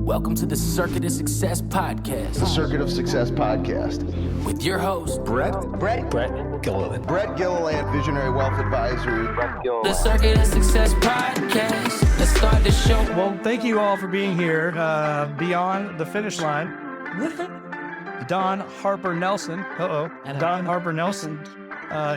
Welcome to the Circuit of Success Podcast. The Circuit of Success Podcast. With your host, Brett Gilliland. Brett Gilliland, Visionary Wealth Advisory. The Circuit of Success Podcast. Let's start the show. Well, thank you all for being here beyond the finish line. Dawn Harper-Nelson. Dawn Harper-Nelson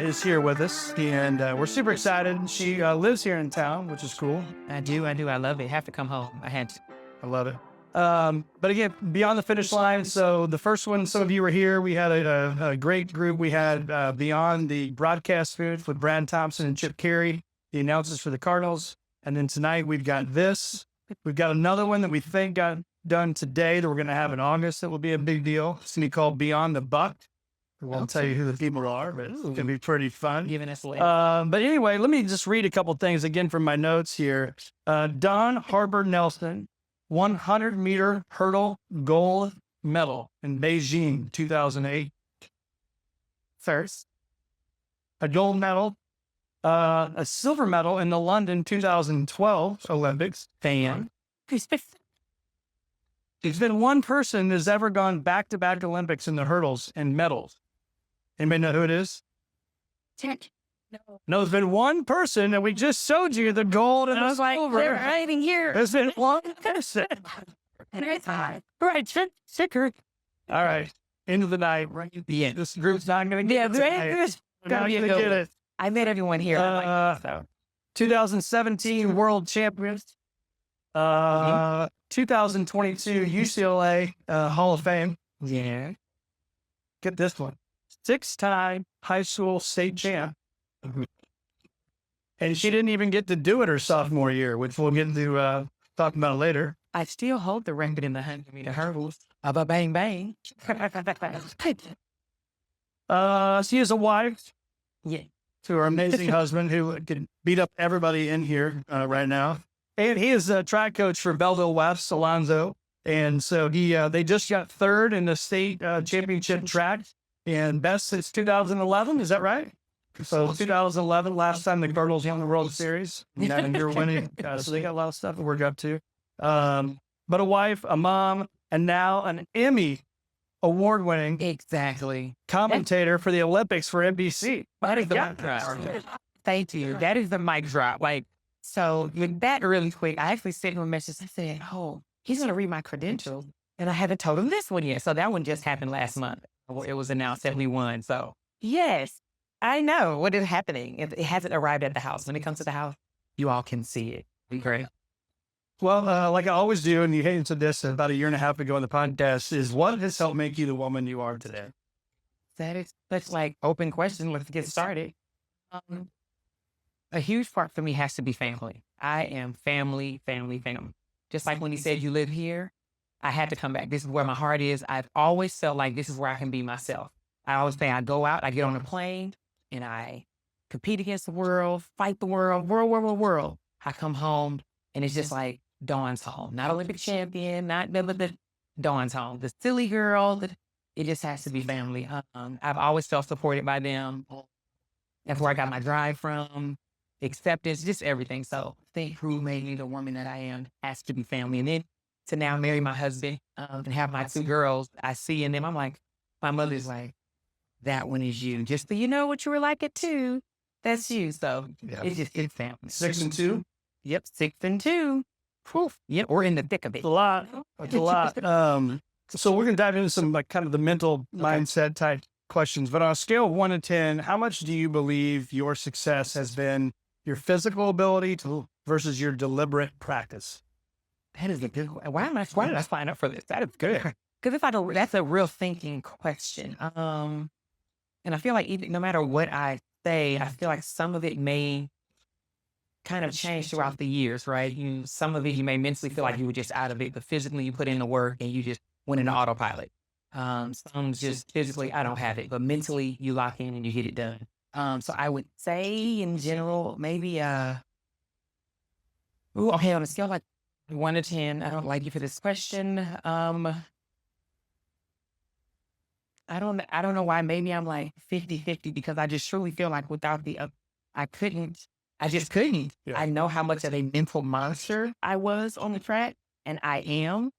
is here with us, and we're super excited. She lives here in town, which is cool. I do. I love it. Have to come home. I had to. I love it. But again, beyond the finish line. So the first one, some of you were here. We had a great group. We had Beyond the Broadcast Booth with Brad Thompson and Chip Carey, the announcers for the Cardinals. And then tonight we've got this. We've got another one that we think got done today that we're going to have in August. That will be a big deal. It's going to be called Beyond the Buck. We won't tell you who the people are, but it's going to be pretty fun. Giving us a but anyway, let me just read a couple things again from my notes here. Dawn Harper-Nelson, 100-meter hurdle gold medal in Beijing, 2008. First, a gold medal, a silver medal in the London 2012 Olympics. fan. There's been one person that's ever gone back-to-back Olympics in the hurdles and medals. Anybody know who it is? No, there's been one person that we just showed you the gold and the silver. They're hiding here. There's been one person. Right, sicker. All right. End of the night. Right at the end. This group's not going to get it tonight. We're not going to get it. I met everyone here. 2017 World Champions. 2022 UCLA Hall of Fame. Yeah. Get this one. 6-time high school state champ. And she didn't even get to do it her sophomore year, which we'll get to talk about later. I still hold the record in the 100-meter hurdles of a bang bang. She is a wife. Yeah. To her amazing husband who could beat up everybody in here right now. And he is a track coach for Belleville West, Alonzo. And so they just got third in the state championship track and best since 2011. Is that right? So 2011, last time the Cardinals won the World Series. And you're winning. So they got a lot of stuff to work up to. But a wife, a mom, and now an Emmy award-winning Exactly. commentator for the Olympics for NBC. That is the mic drop. Thank you. That is the mic drop. So with that really quick, I actually sent him a message. I said, he's going to read my credentials. And I haven't told him this one yet. So that one just happened last month. It was announced that we won. So yes, I know what is happening. It hasn't arrived at the house. When it comes to the house, you all can see it. Great. Well, like I always do, and you hinted this about a year and a half ago on the podcast, is what has helped make you the woman you are today? That is such open question. Let's get started. A huge part for me has to be family. I am family. Just like when he said you live here, I had to come back. This is where my heart is. I've always felt like this is where I can be myself. I always say I go out, I get on a plane, and I compete against the world, fight the world. I come home, and it's just like Dawn's home. Not Olympic champion, not the Dawn's home. The silly girl, it just has to be family. I've always felt supported by them. That's where I got my drive from, acceptance, just everything. So I think who made me the woman that I am has to be family. And then to now marry my husband and have my 2 girls, I see in them, I'm like, my mother's like, that one is you. Just so you know what you were like at 2, that's you. So it's family. 6 and 2? Yep, 6 and 2. Poof. Yep, we're in the thick of it. It's a lot. It's a lot. So we're going to dive into some kind of the mental mindset type questions. But on a scale of 1 to 10, how much do you believe your success has been your physical ability versus your deliberate practice? That is a good one. Why did I sign up for this? That is good. Because that's a real thinking question. And I feel like no matter what I say, I feel like some of it may kind of change throughout the years, right? Some of it, you may mentally feel like you were just out of it, but physically you put in the work and you just went into autopilot. Some just physically, I don't have it, but mentally you lock in and you get it done. So I would say in general, maybe, on a scale like 1 to 10, I don't like you for this question. I don't know why. Maybe I'm like 50-50 because I just truly feel like without I just couldn't. Yeah. I know how much of a mental monster I was on the track, and I am.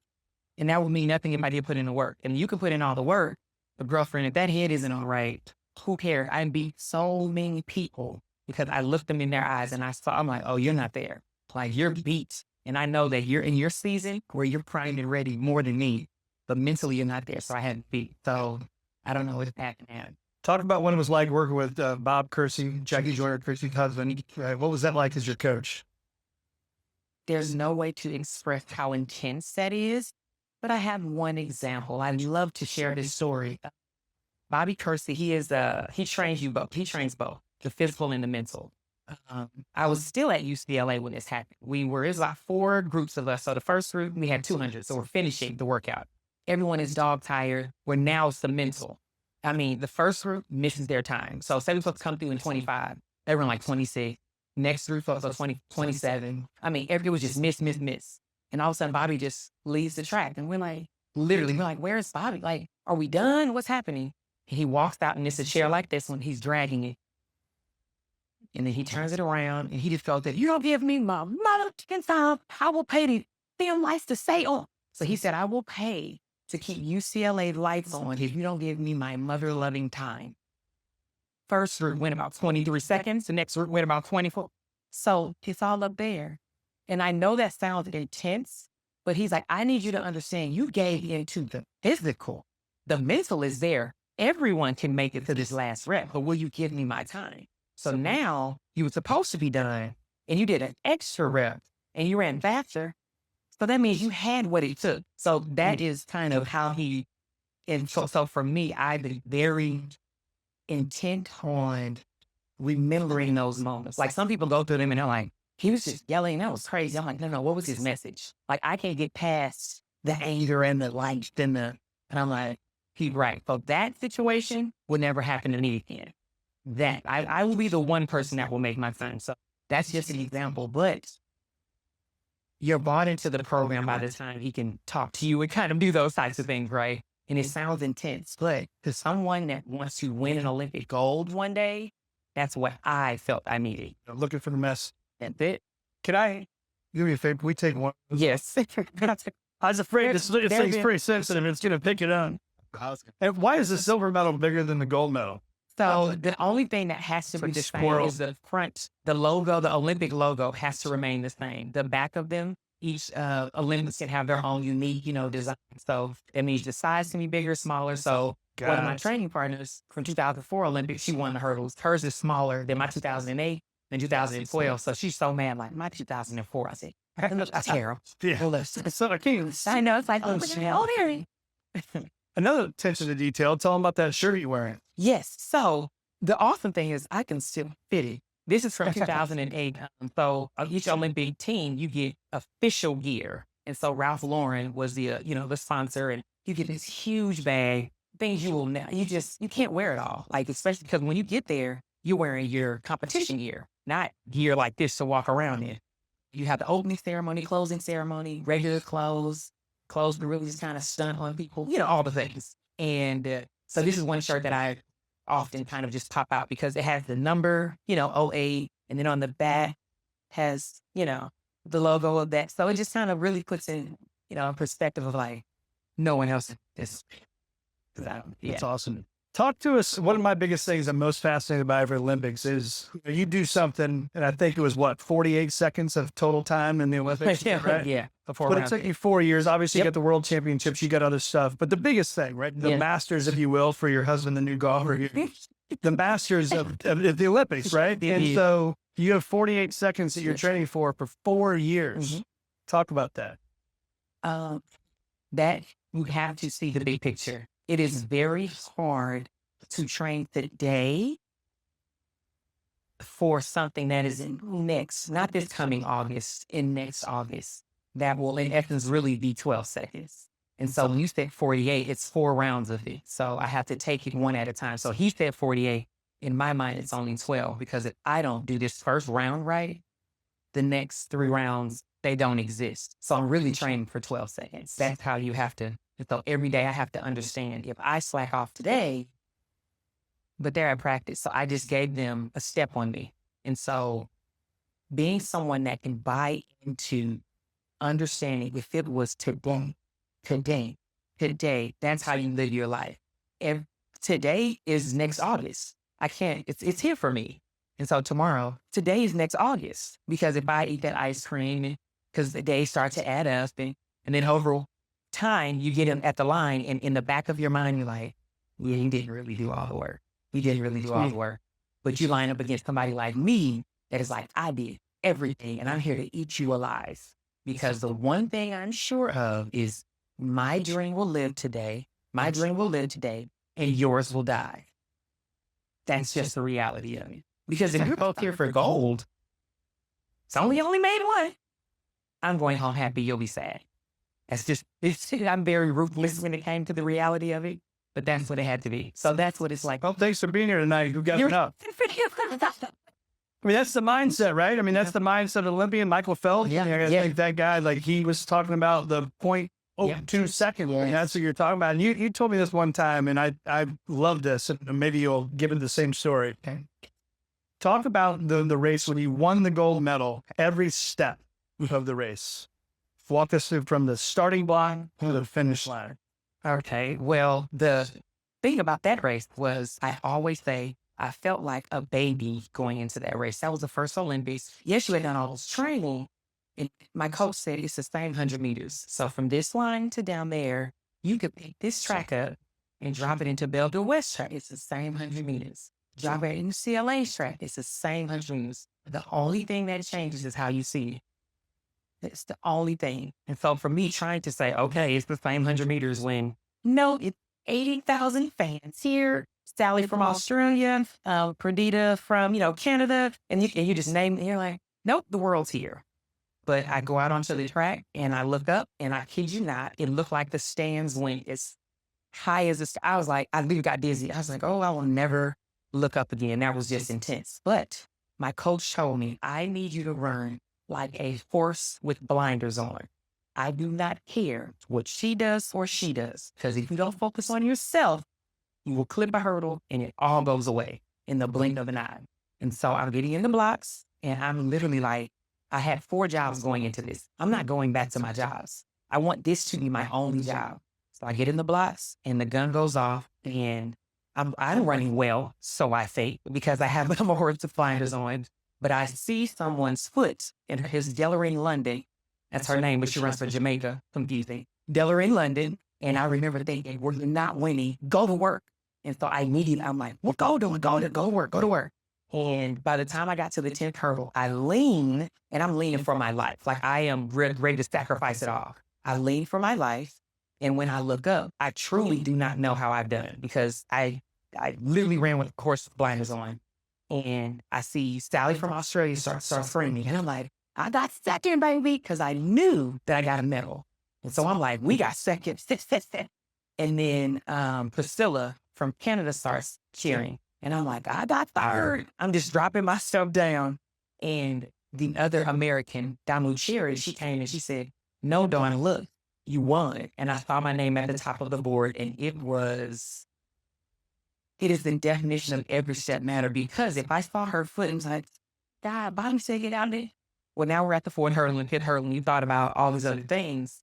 And that would mean nothing if I did put in the work. And you can put in all the work, but girlfriend, if that head isn't all right, who cares? I beat so many people because I looked them in their eyes and I'm like, oh, you're not there. Like, you're beat. And I know that you're in your season where you're primed and ready more than me, but mentally you're not there. So I had to beat. So I don't know if that can happen. Talk about what it was like working with Bob Kersee, Jackie Joyner, Kersee's husband. What was that like as your coach? There's no way to express how intense that is, but I have one example. I'd love to share this story. Bobby Kersee, he trains you both. He trains both, the physical and the mental. I was still at UCLA when this happened. It was like 4 groups of us. So the first group, we had 200. So we're finishing the workout. Everyone is dog tired. Now it's the mental. I mean, the first group misses their time. So say we're supposed to come through in 25. They were in like 26. Next group, so 20, 27. I mean, it was just miss. And all of a sudden, Bobby just leaves the track. And we're like, where is Bobby? Like, are we done? What's happening? And he walks out and it's a chair like this one. He's dragging it. And then he turns it around and he just goes, you don't give me my motherfucking time. I will pay the damn lights to stay on. So he said, I will pay to keep UCLA lights on if you don't give me my mother-loving time. First group went about 23 seconds. The next group went about 24. So it's all up there. And I know that sounds intense, but he's like, I need you to understand you gave into the physical. The mental is there. Everyone can make it to this last rep, but will you give me my time? So now you were supposed to be done and you did an extra rep and you ran faster. So that means you had what it took. So that is kind of how so for me, I've been very intent on remembering those moments. Like some people go through them and they're like, he was just yelling. That was crazy. I'm like, no, what was his message? Like, I can't get past the anger and the light and I'm like, he's right. So that situation will never happen to me again. That I will be the one person that will make my son. So that's just an example, but you're bought into the program by the time he can talk to you and kind of do those types of things, right? And it sounds intense, but to someone that wants to win an Olympic gold one day, that's what I felt I needed. Looking for the mess. That's it. Can I do me a favor? Can we take one? Yes. I was afraid this thing's pretty sensitive. It's going to pick it up. And why is the silver medal bigger than the gold medal? So the only thing that has to be the same is the front, the logo, the Olympic logo has to remain the same. The back of them, each Olympics can have their own unique, design. So that means the size can be bigger, smaller. So one of my training partners from 2004 Olympics, she won the hurdles. Hers is smaller than my 2008 and 2012. So she's so mad, like my 2004. I said, that's terrible. Yeah. So I know. It's like, oh, there. Another attention to detail. Tell them about that shirt you're wearing. Yes. So the awesome thing is I can still fit it. This is from 2008. So each Olympic team, you get official gear. And so Ralph Lauren was the sponsor, and you get this huge bag, things you will now, you can't wear it all. Like, especially because when you get there, you're wearing your competition gear, not gear like this to walk around in. You have the opening ceremony, closing ceremony, regular clothes to really just kind of stunt on people, all the things. And so this is one shirt that I often kind of just pop out because it has the number, 08, and then on the back has, the logo of that. So it just kind of really puts in, a perspective of like, no one else is. That's awesome. Talk to us. One of my biggest things I'm most fascinated by every Olympics is you do something, and I think it was 48 seconds of total time in the Olympics, right? Yeah. But it took you 4 years. Obviously, you got the World Championships, you got other stuff. But the biggest thing, right? The Masters, if you will, for your husband, the new golfer, the Masters of the Olympics, right? And so you have 48 seconds that you're training for 4 years. Talk about that. That you have to see the big picture. It is very hard to train today for something that is in not this coming August, in next August, that will in essence really be 12 seconds. And so when you said 48, it's 4 rounds of it. So I have to take it one at a time. So he said 48. In my mind, it's only 12 because if I don't do this first round right, the next 3 rounds, they don't exist. So I'm really training for 12 seconds. That's how you have to. So every day I have to understand if I slack off today, but they're at practice. So I just gave them a step on me. And so being someone that can buy into understanding if it was today, today, that's how you live your life. If today is next August, I can't, it's here for me. And so tomorrow, today is next August, because if I eat that ice cream, because the days start to add up, and then over time, you get at the line, and in the back of your mind, you're like, yeah, you didn't really do all the work. You didn't really do all the work. But you line up against somebody like me that is like, I did everything, and I'm here to eat you alive. Because the one thing I'm sure of is my dream will live today, and yours will die. That's just the reality of it. Because if you're both here for gold, it's only made one. I'm going home happy, you'll be sad. That's just, I'm very ruthless when it came to the reality of it, but that's what it had to be. So that's what it's like. Well, thanks for being here tonight. You got enough. I mean, that's the mindset, right? I mean, that's the mindset of Olympian Michael Phelps. Yeah. I think that guy, like, he was talking about the 0.02 seconds. Yes. And that's what you're talking about. And you told me this one time, and I love this, and maybe you'll give it the same story. Okay. Talk about the race when you won the gold medal, every step of the race. Walk us through from the starting block to the finish line. Okay. Well, the thing about that race was, I always say, I felt like a baby going into that race. That was the first Olympics. Yes, you had done all this training. And my coach said it's the same 100 meters. So from this line to down there, you could pick this track up and drop it into Belleville West track. It's the same 100 meters. Drop it into UCLA track. It's the same 100 meters. The only thing that changes is how you see it. It's the only thing. And so for me trying to say, okay, it's the same 100 meters when, no, it's 80,000 fans here. Sally from Australia, Perdita from, Canada, and you just name it, and you're like, nope, the world's here. But I go out onto the track and I look up, and I kid you not, it looked like the stands went as high as the I was like, I literally got dizzy. I was like, oh, I will never look up again. That was just intense. But my coach told me, I need you to run like a horse with blinders on. I do not care what she does or she does, because if you don't focus on yourself, you will clip a hurdle and it all goes away in the blink of an eye. And so I'm getting in the blocks, and I'm literally like, I had 4 jobs going into this. I'm not going back to my jobs. I want this to be my only job. So I get in the blocks and the gun goes off, and I'm running well, so I think, because I have my horse with blinders on. But I see someone's foot, and his Gilliland London. That's her name, but she runs for Jamaica. Confusing. Gilliland London. And I remember thinking, we're not winning. Go to work. And so I'm like, what go to work. And by the time I got to the 10th hurdle, I lean, and I'm leaning for my life. Like, I am ready to sacrifice it all. I lean for my life. And when I look up, I truly do not know how I've done it, because I literally ran with, of course, blinders on. And I see Sally from Australia start screaming. And I'm like, I got second, baby, because I knew that I got a medal. And so I'm like, we got second. And then Priscilla from Canada starts cheering. And I'm like, I got third. I'm just dropping myself down. And the other American, Damu Cherry, she came and she said, no, Dawn, look, you won. And I saw my name at the top of the board, and it is the definition of every step matter, because if I saw her foot and was like, God, Bobby said get out there. Well, now we're at the 4th hurdle and 5th hurdle, and you thought about all these other things.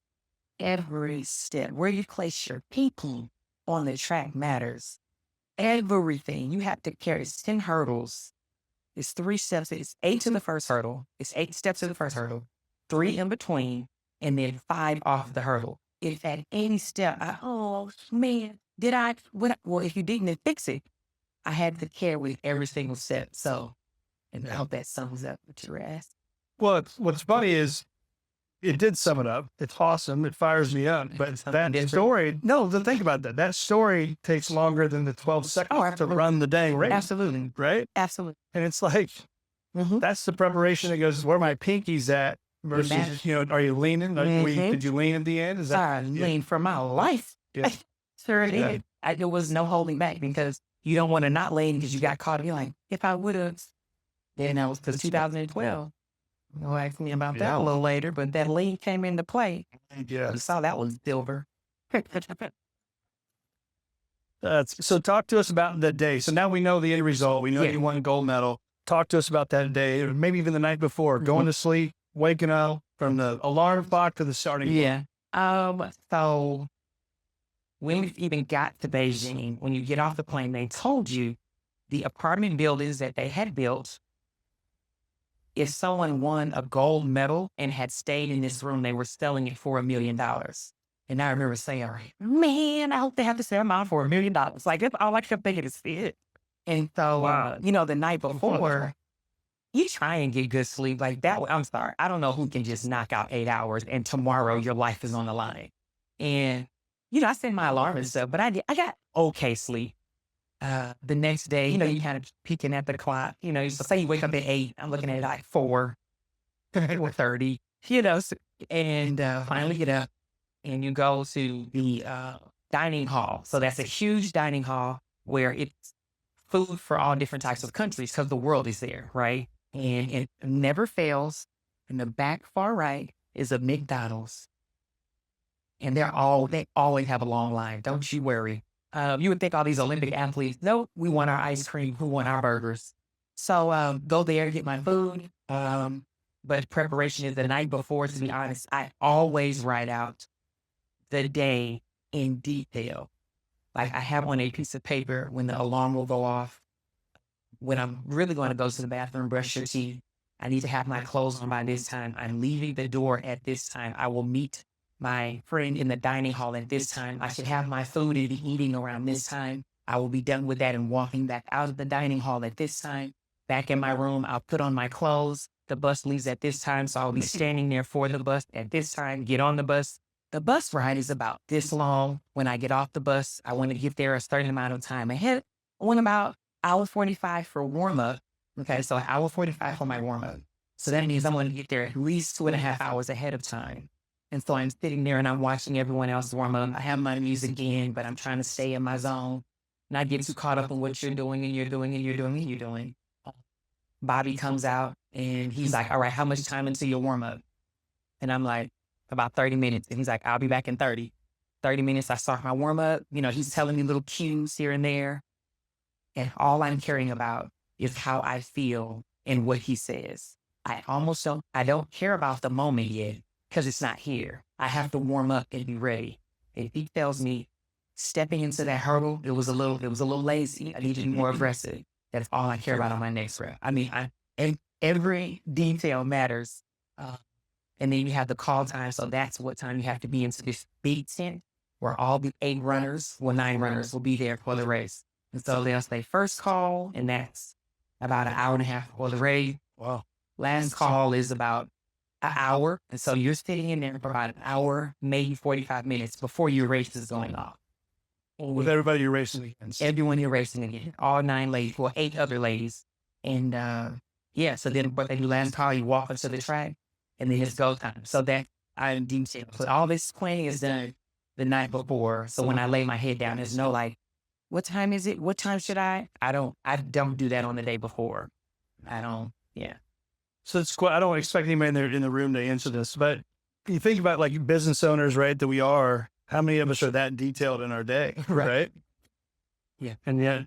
Every step, where you place your people on the track matters. Everything. You have to carry 10 hurdles. It's 3 steps. It's 8 to the first hurdle. It's 8 steps to the first hurdle, 3 in between, and then 5 off the hurdle. If at any step, oh man, did I? Well, if you didn't fix it, I had to carry every single step. So, and I hope that sums up what you were asking. Well, what's funny is it did sum it up. It's awesome. It fires me up. But that story, think about that. That story takes longer than the 12 seconds to run the dang race. Absolutely. Right? Absolutely. And it's like, that's the preparation that goes, where my pinky's at versus, are you leaning? Did you lean at the end? Is that? I leaned for my life. Yeah. Sure did. There was no holding back, because you don't want to not lean because you got caught. You're like, if I would have, then that was because 2012. You'll ask me about that a little later, but that lean came into play. Yeah. You saw that was silver. So talk to us about that day. So now we know the end result. We know you won a gold medal. Talk to us about that day, or maybe even the night before, going to sleep, waking up from the alarm clock to the starting. Yeah. So when we even got to Beijing, when you get off the plane, they told you the apartment buildings that they had built, if someone won a gold medal and had stayed in this room, they were selling it for $1 million. And I remember saying, man, I hope they have to sell mine for $1 million. Like, that's all I kept thinking is it. And so, the night before, you try and get good sleep like that. I'm sorry. I don't know who can just knock out 8 hours and tomorrow your life is on the line. And, I set my alarm and stuff, but I got okay sleep. The next day, you kind of peeking at the clock, so say you wake up at 8, I'm looking at like 4 or 30, and finally get up and you go to the dining hall. So that's a huge dining hall where it's food for all different types of countries because the world is there, right? And it never fails. In the back far right is a McDonald's. And they always have a long line. Don't you worry. You would think all these Olympic athletes, no, we want our ice cream, who want our burgers. So go there, get my food. But preparation is the night before, to be honest. I always write out the day in detail. Like I have on a piece of paper when the alarm will go off. When I'm really going to go to the bathroom, brush your teeth, I need to have my clothes on by this time. I'm leaving the door at this time. I will meet my friend in the dining hall at this time. I should have my food and be eating around this time. I will be done with that and walking back out of the dining hall at this time. Back in my room, I'll put on my clothes. The bus leaves at this time, so I'll be standing there for the bus at this time, get on the bus. The bus ride is about this long. When I get off the bus, I want to get there a certain amount of time ahead. I want about hour 45 for warm-up. Okay, so hour 45 for my warm-up. So that means I'm going to get there at least 2.5 hours ahead of time. And so I'm sitting there and I'm watching everyone else warm up. I have my music in, but I'm trying to stay in my zone. Not get too caught up in what you're doing and you're doing and you're doing and you're doing. Bobby comes out and he's like, all right, how much time until your warm up? And I'm like, about 30 minutes. And he's like, I'll be back in 30. 30 minutes, I start my warm up. He's telling me little cues here and there. And all I'm caring about is how I feel and what he says. I don't care about the moment yet because it's not here. I have to warm up and be ready. If he tells me stepping into that hurdle, it was a little lazy. I need to be more aggressive. That's all I care about on my next rep. I mean, every detail matters. And then you have the call time. So that's what time you have to be into this big tent where all the 9 runners will be there for the race. And so they'll say first call, and that's about an hour and a half before the race. Wow. Last call is about an hour. And so you're sitting in there for about an hour, maybe 45 minutes before your race is going off. With everybody you're racing against. Everyone you're racing against. All 9 ladies, 8 other ladies. And so then what they do last call, you walk up to the track, and then it's go time. So that I'm detailed. So all this planning is done the night before. So when I lay my head down, there's no like, what time is it? What time should I don't do that on the day before. Yeah. So it's quite, I don't expect anybody in the room to answer this, but you think about like business owners, right, that we are, how many of us are that detailed in our day, right? Yeah. And yet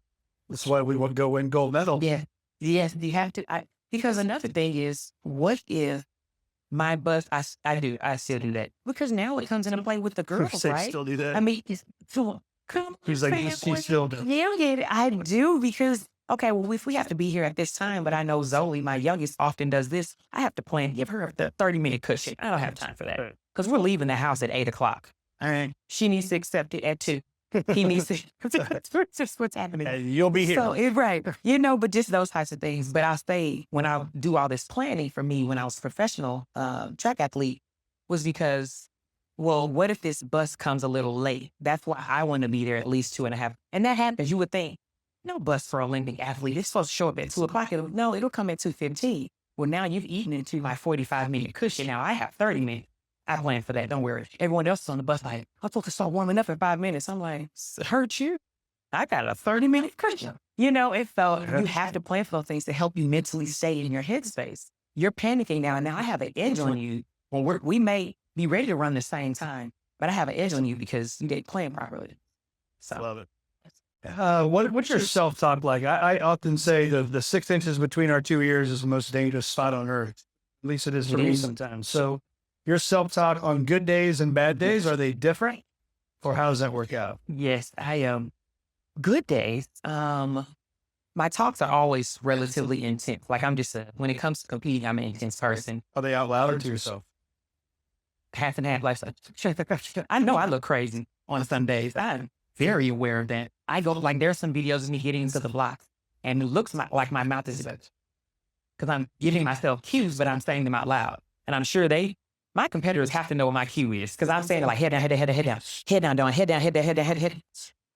that's why we want to go win gold medal. Yeah. Yes, you have to. Because another thing is, what if my bus, I still do that. Because now it comes into play with the girls, right? Still do that. I mean, come He's like, he still does. Yeah, I do because, okay, well, if we have to be here at this time, but I know Zoe, my youngest, often does this, I have to plan, give her the 30-minute cushion. I don't have time for that because we're leaving the house at 8 o'clock. All right. She needs to accept it at 2. He needs to, it's just what's happening. And you'll be here. So, right. But just those types of things. But I'll say when I do all this planning for me, when I was a professional track athlete, was because, well, what if this bus comes a little late? That's why I want to be there at least 2.5. And that happens. You would think, no bus for Olympic athlete. It's supposed to show up at 2 o'clock. It'll come at 2:15. Well, now you've eaten into my 45-minute cushion. Now I have 30 minutes. I plan for that. Don't worry. Everyone else is on the bus like, I'm supposed to start warming up in 5 minutes. I'm like, hurt you? I got a 30-minute cushion. It felt, you have to plan for those things to help you mentally stay in your headspace. You're panicking now, and now I have an edge on you. Well, we may be ready to run the same time, but I have an edge on you because you didn't plan properly. So. Love it. What's your self-talk like? I often say the 6 inches between our 2 ears is the most dangerous spot on earth. At least it is for me sometimes. So your self-talk on good days and bad days, are they different? Or how does that work out? Yes, I am. Good days. My talks are always relatively intense. Like I'm just when it comes to competing, I'm an intense person. Are they out loud or to yourself? Half and half lifestyle. I know I look crazy on some days. I'm very aware of that. I go like there's some videos of me getting into the blocks, and it looks like my mouth is because I'm giving myself cues, but I'm saying them out loud. And I'm sure my competitors have to know what my cue is because I'm saying it like head down, head down, head down, head down, head down, Dawn, head down, head down, head down, head down, head down.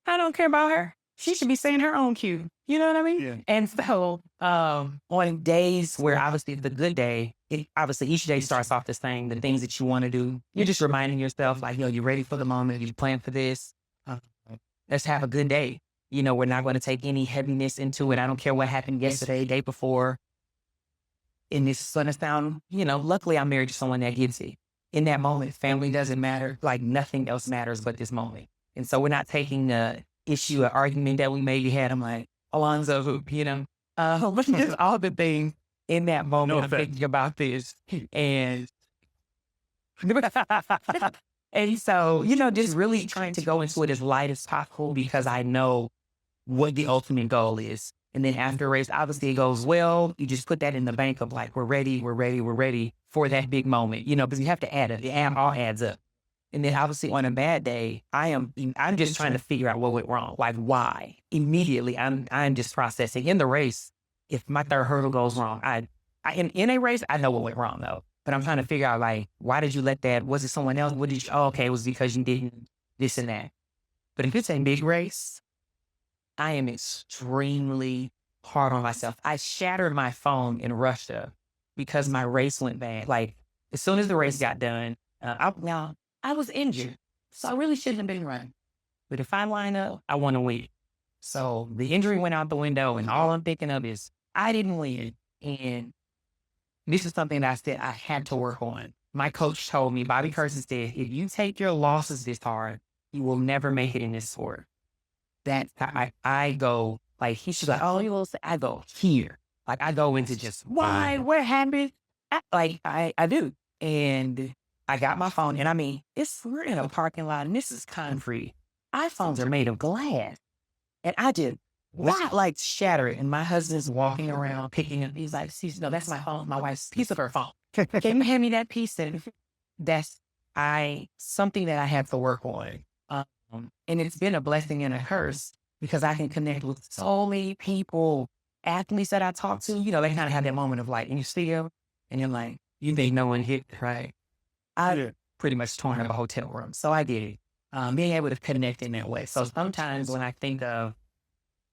I don't care about her. She should be saying her own cue. You know what I mean? Yeah. And so on days where obviously it's a good day, obviously each day starts off the same, the things that you want to do. You're just reminding yourself like, you're ready for the moment. You plan for this. Let's have a good day. We're not going to take any heaviness into it. I don't care what happened yesterday, day before. And this is going to sound, luckily I'm married to someone that gets it. In that moment, family doesn't matter. Like nothing else matters but this moment. And so we're not taking the issue or argument that we maybe had. I'm like, Alonzo, just all the things in that moment. I'm thinking about this. And and so, just really trying to go into it as light as possible because I know what the ultimate goal is. And then after a race, obviously it goes well. You just put that in the bank of like, we're ready for that big moment, because you have to add it. It all adds up. And then obviously on a bad day, I'm just trying to figure out what went wrong. Like why? Immediately, I'm just processing. In the race, if my third hurdle goes wrong, in a race, I know what went wrong though. But I'm trying to figure out like, why did you let that? Was it someone else? What did you? Oh, okay, it was because you didn't this and that. But if it's a big race, I am extremely hard on myself. I shattered my phone in Russia because my race went bad. Like as soon as the race got done, I was injured, so I really shouldn't have been running. But if I line up, I want to win. So the injury went out the window, and all I'm thinking of is I didn't win. And this is something that I said I had to work on. My coach told me, Bobby Kersee said, if you take your losses this hard, you will never make it in this sport. That's how I go, like, he should be like, oh, you will say, I go here. Like, I go into just, why, what happened? I do. And I got my phone, and I mean, we're in a parking lot, and this is concrete. iPhones are made of glass. And I did, like, shatter it. And my husband's walking around, picking it. He's like, no, that's my phone, my wife's piece of her phone. Can you hand me that piece? And that's something that I have to work on. And it's been a blessing and a curse because I can connect with so many people, athletes that I talk to, they kind of have that moment of like, and you see them, and you're like, you think no one hit, right? I pretty much torn up a hotel room. So I get it. Being able to connect in that way. So sometimes when I think of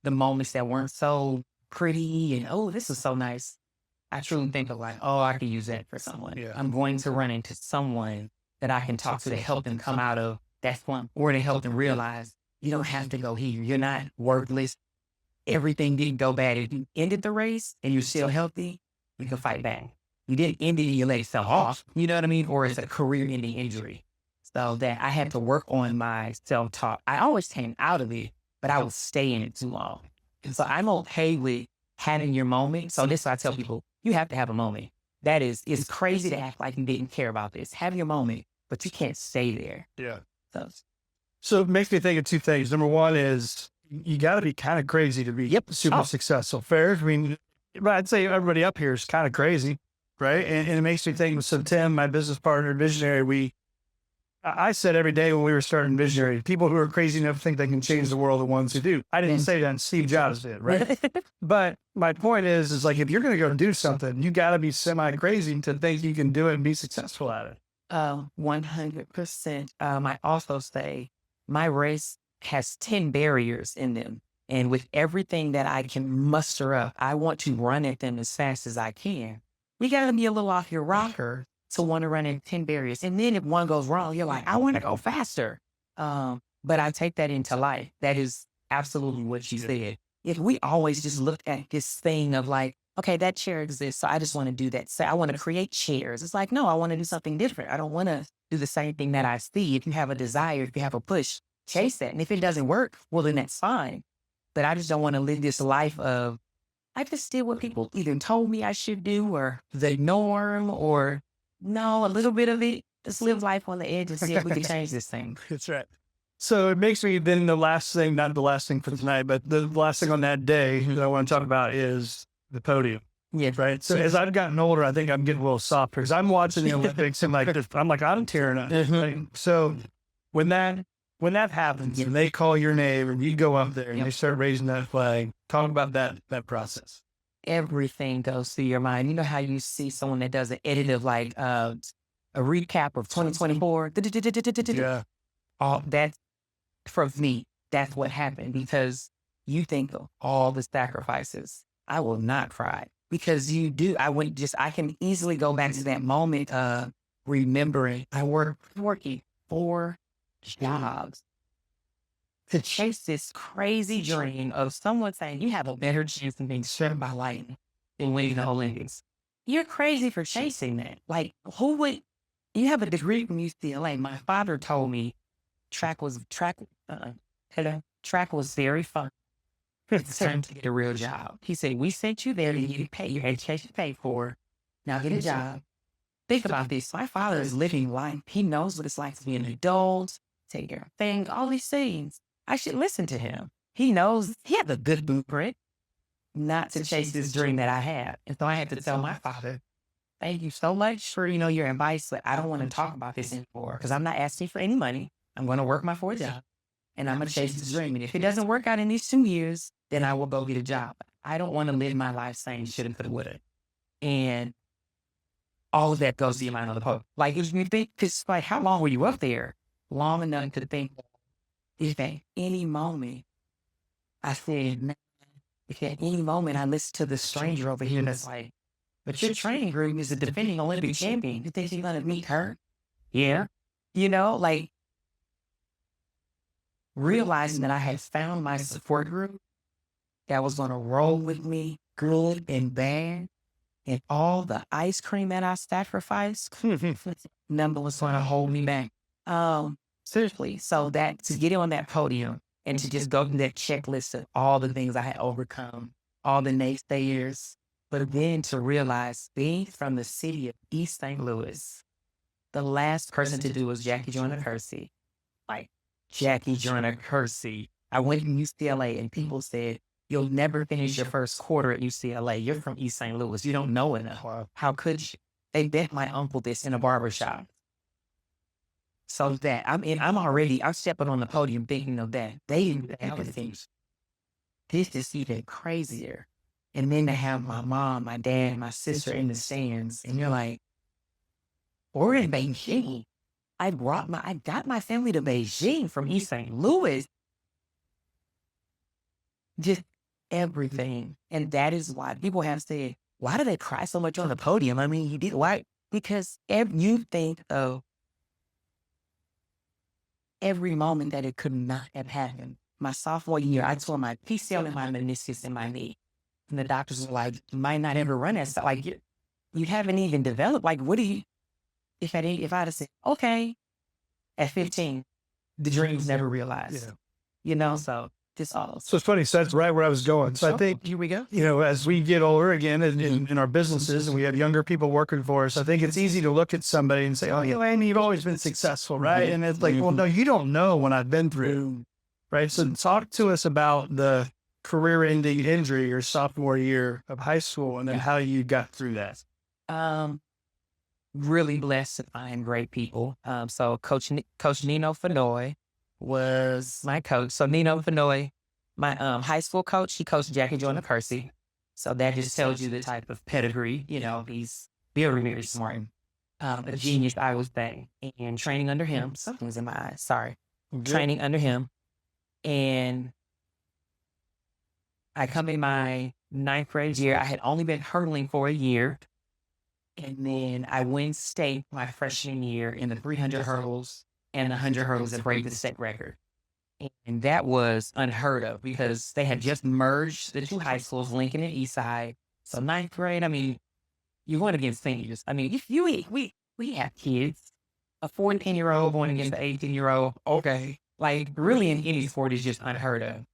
the moments that weren't so pretty and, oh, this is so nice, I truly think of like, oh, I could use that for someone. Yeah. I'm going to run into someone that I can talk to help them come out of that slump or to help them realize you don't have to go here. You're not worthless. Everything didn't go bad. If you ended the race and you're still healthy, you can fight back. You didn't end it and you let yourself off. You know what I mean? Or it's a career-ending injury. So that I had to work on my self-talk. I always came out of it, but I would stay in it too long. And so I'm okay with having your moment. So this is why I tell people, you have to have a moment. That is, it's crazy to act like you didn't care about this. Have your moment, but you can't stay there. Yeah. So it makes me think of two things. Number one is you got to be kind of crazy to be super successful. Fair? I mean, I'd say everybody up here is kind of crazy, right? And it makes me think, so Tim, my business partner, Visionary, I said every day when we were starting Visionary, people who are crazy enough to think they can change the world are the ones who do. I didn't say that, Steve Jobs did, right? But my point is like, if you're going to go do something, you got to be semi-crazy to think you can do it and be successful at it. 100%. I also say my race has 10 barriers in them. And with everything that I can muster up, I want to run at them as fast as I can. We got to be a little off your rocker to want to run at 10 barriers. And then if one goes wrong, you're like, I want to go faster. But I take that into life. That is absolutely what you said. If we always just look at this thing of like, okay, that chair exists, so I just want to do that. So I want to create chairs. It's like, no, I want to do something different. I don't want to do the same thing that I see. If you have a desire, if you have a push, chase that. And if it doesn't work, well, then that's fine. But I just don't want to live this life of, I just did what people either told me I should do or the norm or no, a little bit of it. Just live life on the edge and see if we can change this thing. That's right. So it makes me then the last thing, not the last thing for tonight, but the last thing on that day that I want to talk about is the podium. Yeah. Right. So as I've gotten older, I think I'm getting a little softer because I'm watching the Olympics and I'm tearing up. Right? So when that happens and they call your name and you go up there and they start raising that flag, talk about that process. Everything goes through your mind. You know how you see someone that does an edit of like a recap of 2024? Yeah. All that, for me, that's what happened, because you think of all the sacrifices. I will not cry because you do. I can easily go back to that moment of remembering I working 4 jobs to chase this crazy dream of someone saying you have a better chance of being struck by lightning than winning the Olympics. You're crazy for chasing that. Like, who would? You have a degree from UCLA. My father told me track was very fun. It's time to get a real job. He said, we sent you there to get paid, your education paid for. Now get a job. Think about this. My father is living life. He knows what it's like to be an adult, take care of things, all these things. I should listen to him. He knows he has a good blueprint not to chase this dream that I had. And so I had to tell my father, thank you so much for, your advice, but I don't want to talk about this anymore because I'm not asking for any money. I'm going to work my 4 jobs and I'm going to chase this dream. And if it doesn't work out in these 2 years, then I will go get a job. I don't want to live my life saying should have, could have, would have. And all of that goes to your mind on the post. Like, if you think, because like, how long were you up there? Long enough to think, if at any moment, I said, man, if at any moment I listen to the stranger over here that's like, but your training group is a defending Olympic champion. You think you're going to meet her? Yeah. Like, realizing that I had found my support group that was going to roll with me, good and bad, and all the ice cream that I sacrificed, number was going to hold me back. Seriously. So that to get on that podium and to just go through that checklist of all the things I had overcome, all the naysayers, but then to realize being from the city of East St. Louis, the last person to do was Jackie Joyner Kersee. Like, Jackie Joyner Kersee. I went to UCLA and people said, you'll never finish your first quarter at UCLA. You're from East St. Louis. You don't know enough. Wow. How could you? They bet my uncle this in a barbershop. So that, I'm stepping on the podium thinking of that. They didn't have the things. This is even crazier. And then to have my mom, my dad, my sister in the stands. And you're like, we're in Beijing. I got my family to Beijing from East St. Louis. Just everything. And that is why people have said, why do they cry so much on the podium? I mean, why? Because you think of every moment that it could not have happened. My sophomore year, I tore my PCL and my meniscus in my knee. And the doctors were like, you might not ever run that stuff. Like, you haven't even developed. Like, what do you, if I'd have said, okay, at 15, the dream's never realized. Yeah. So this all. So it's funny. So that's right where I was going. So I think, here we go. As we get older again in our businesses and we have younger people working for us, I think it's easy to look at somebody and say, oh, Andy, you've always been successful, right? And it's like, well, no, you don't know what I've been through, right? So talk to us about the career-ending injury your sophomore year of high school and then how you got through that. Really blessed to find great people. So Coach Nino Fenoy was my coach. So Nino Fenoy, my high school coach, he coached Jackie Joyner Kersee. So that just tells you the type of pedigree. He's very, very smart. A genius, I would say. And training under him, something's in my eyes, sorry. Training under him. And I come in my 9th grade year. I had only been hurdling for a year. And then I win state my freshman year in the 300 hurdles and the 100 hurdles that break the state record. And that was unheard of because they had just merged the 2 high schools, Lincoln and Eastside. So 9th grade, I mean, you're going against seniors. I mean, we have kids, a 14-year-old going against an 18-year-old. Okay. Like, really in any sport is just unheard of.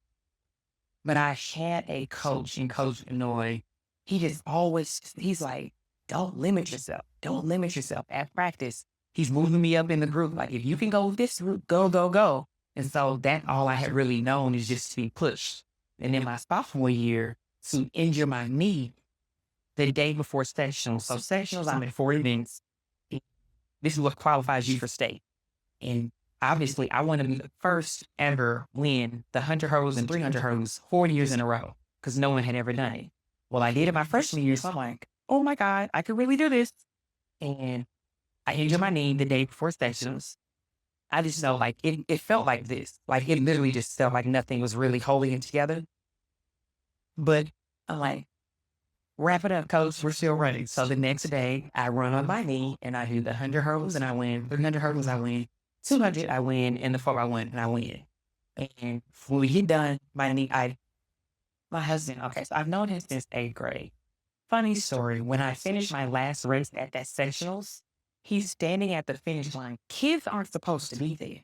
But I had a coach in Coach Benoit. He's like, don't limit yourself. Don't limit yourself. At practice, he's moving me up in the group. Like, if you can go this route, go, go, go. And so that all I had really known is just to be pushed. And then my sophomore year, to injure my knee the day before sectionals. So sectionals, I'm in 4 events. This is what qualifies you for state. And obviously, I want to be the first ever win the 100 hurdles and 300 hurdles 4 years in a row, because no one had ever done it. Well, I did it my freshman year, so I'm like, oh my God, I could really do this. And I injured my knee the day before sectionals. I just know, like, it felt like this. Like, it literally just felt like nothing was really holding it together. But I'm like, wrap it up, coach. We're still running. So the next day, I run on my knee, and I do the 100 hurdles, and I win. 300 hurdles, I win. 200, I win. And the 4, I win, and I win. And when we get done, my knee, my husband, okay, so I've known him since 8th grade. Funny story, when I finished my last race at that sectionals, he's standing at the finish line. Kids aren't supposed to be there.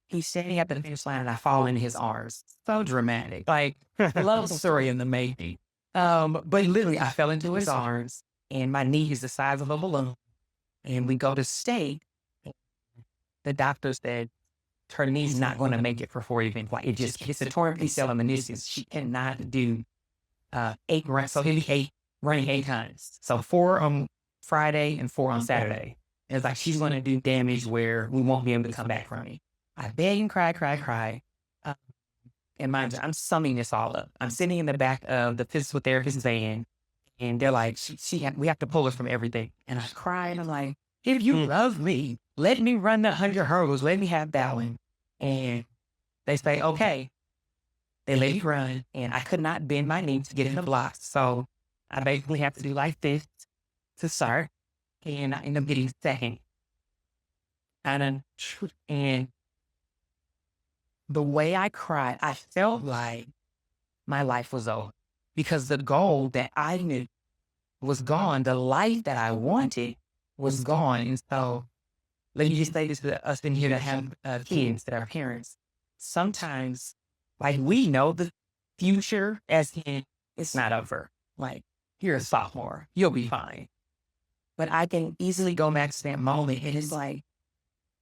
He's standing at the finish line, and I fall into his arms. So dramatic. Like, love story in the making. But literally, I fell into his arms, and my knee is the size of a balloon. And we go to state. The doctor said her knee's not going to make it for 4 events. Like, it's a torn PCL and meniscus. She cannot do 8 runs. So he'll be 8, running 8 times. So 4 on Friday and 4 on Saturday. It's like she's going to do damage where we won't be able to come back from it. I beg and cry. And mind you, I'm summing this all up. I'm sitting in the back of the physical therapist's van, and they're like, we have to pull her from everything. And I cry, and I'm like, if you love me, let me run the 100 hurdles. Let me have that one. And they say, okay. They let me run, and I could not bend my knee to get in the blocks. So I basically have to do like this to start. And I end up getting second. And the way I cried, I felt like my life was over, because the goal that I knew was gone. The life that I wanted was gone. And so let me just say this to us in here that have kids, that are parents. Sometimes, like, we know the future as in it's not over. Like, you're a sophomore, you'll be fine. But I can easily go back to that moment, and it's like,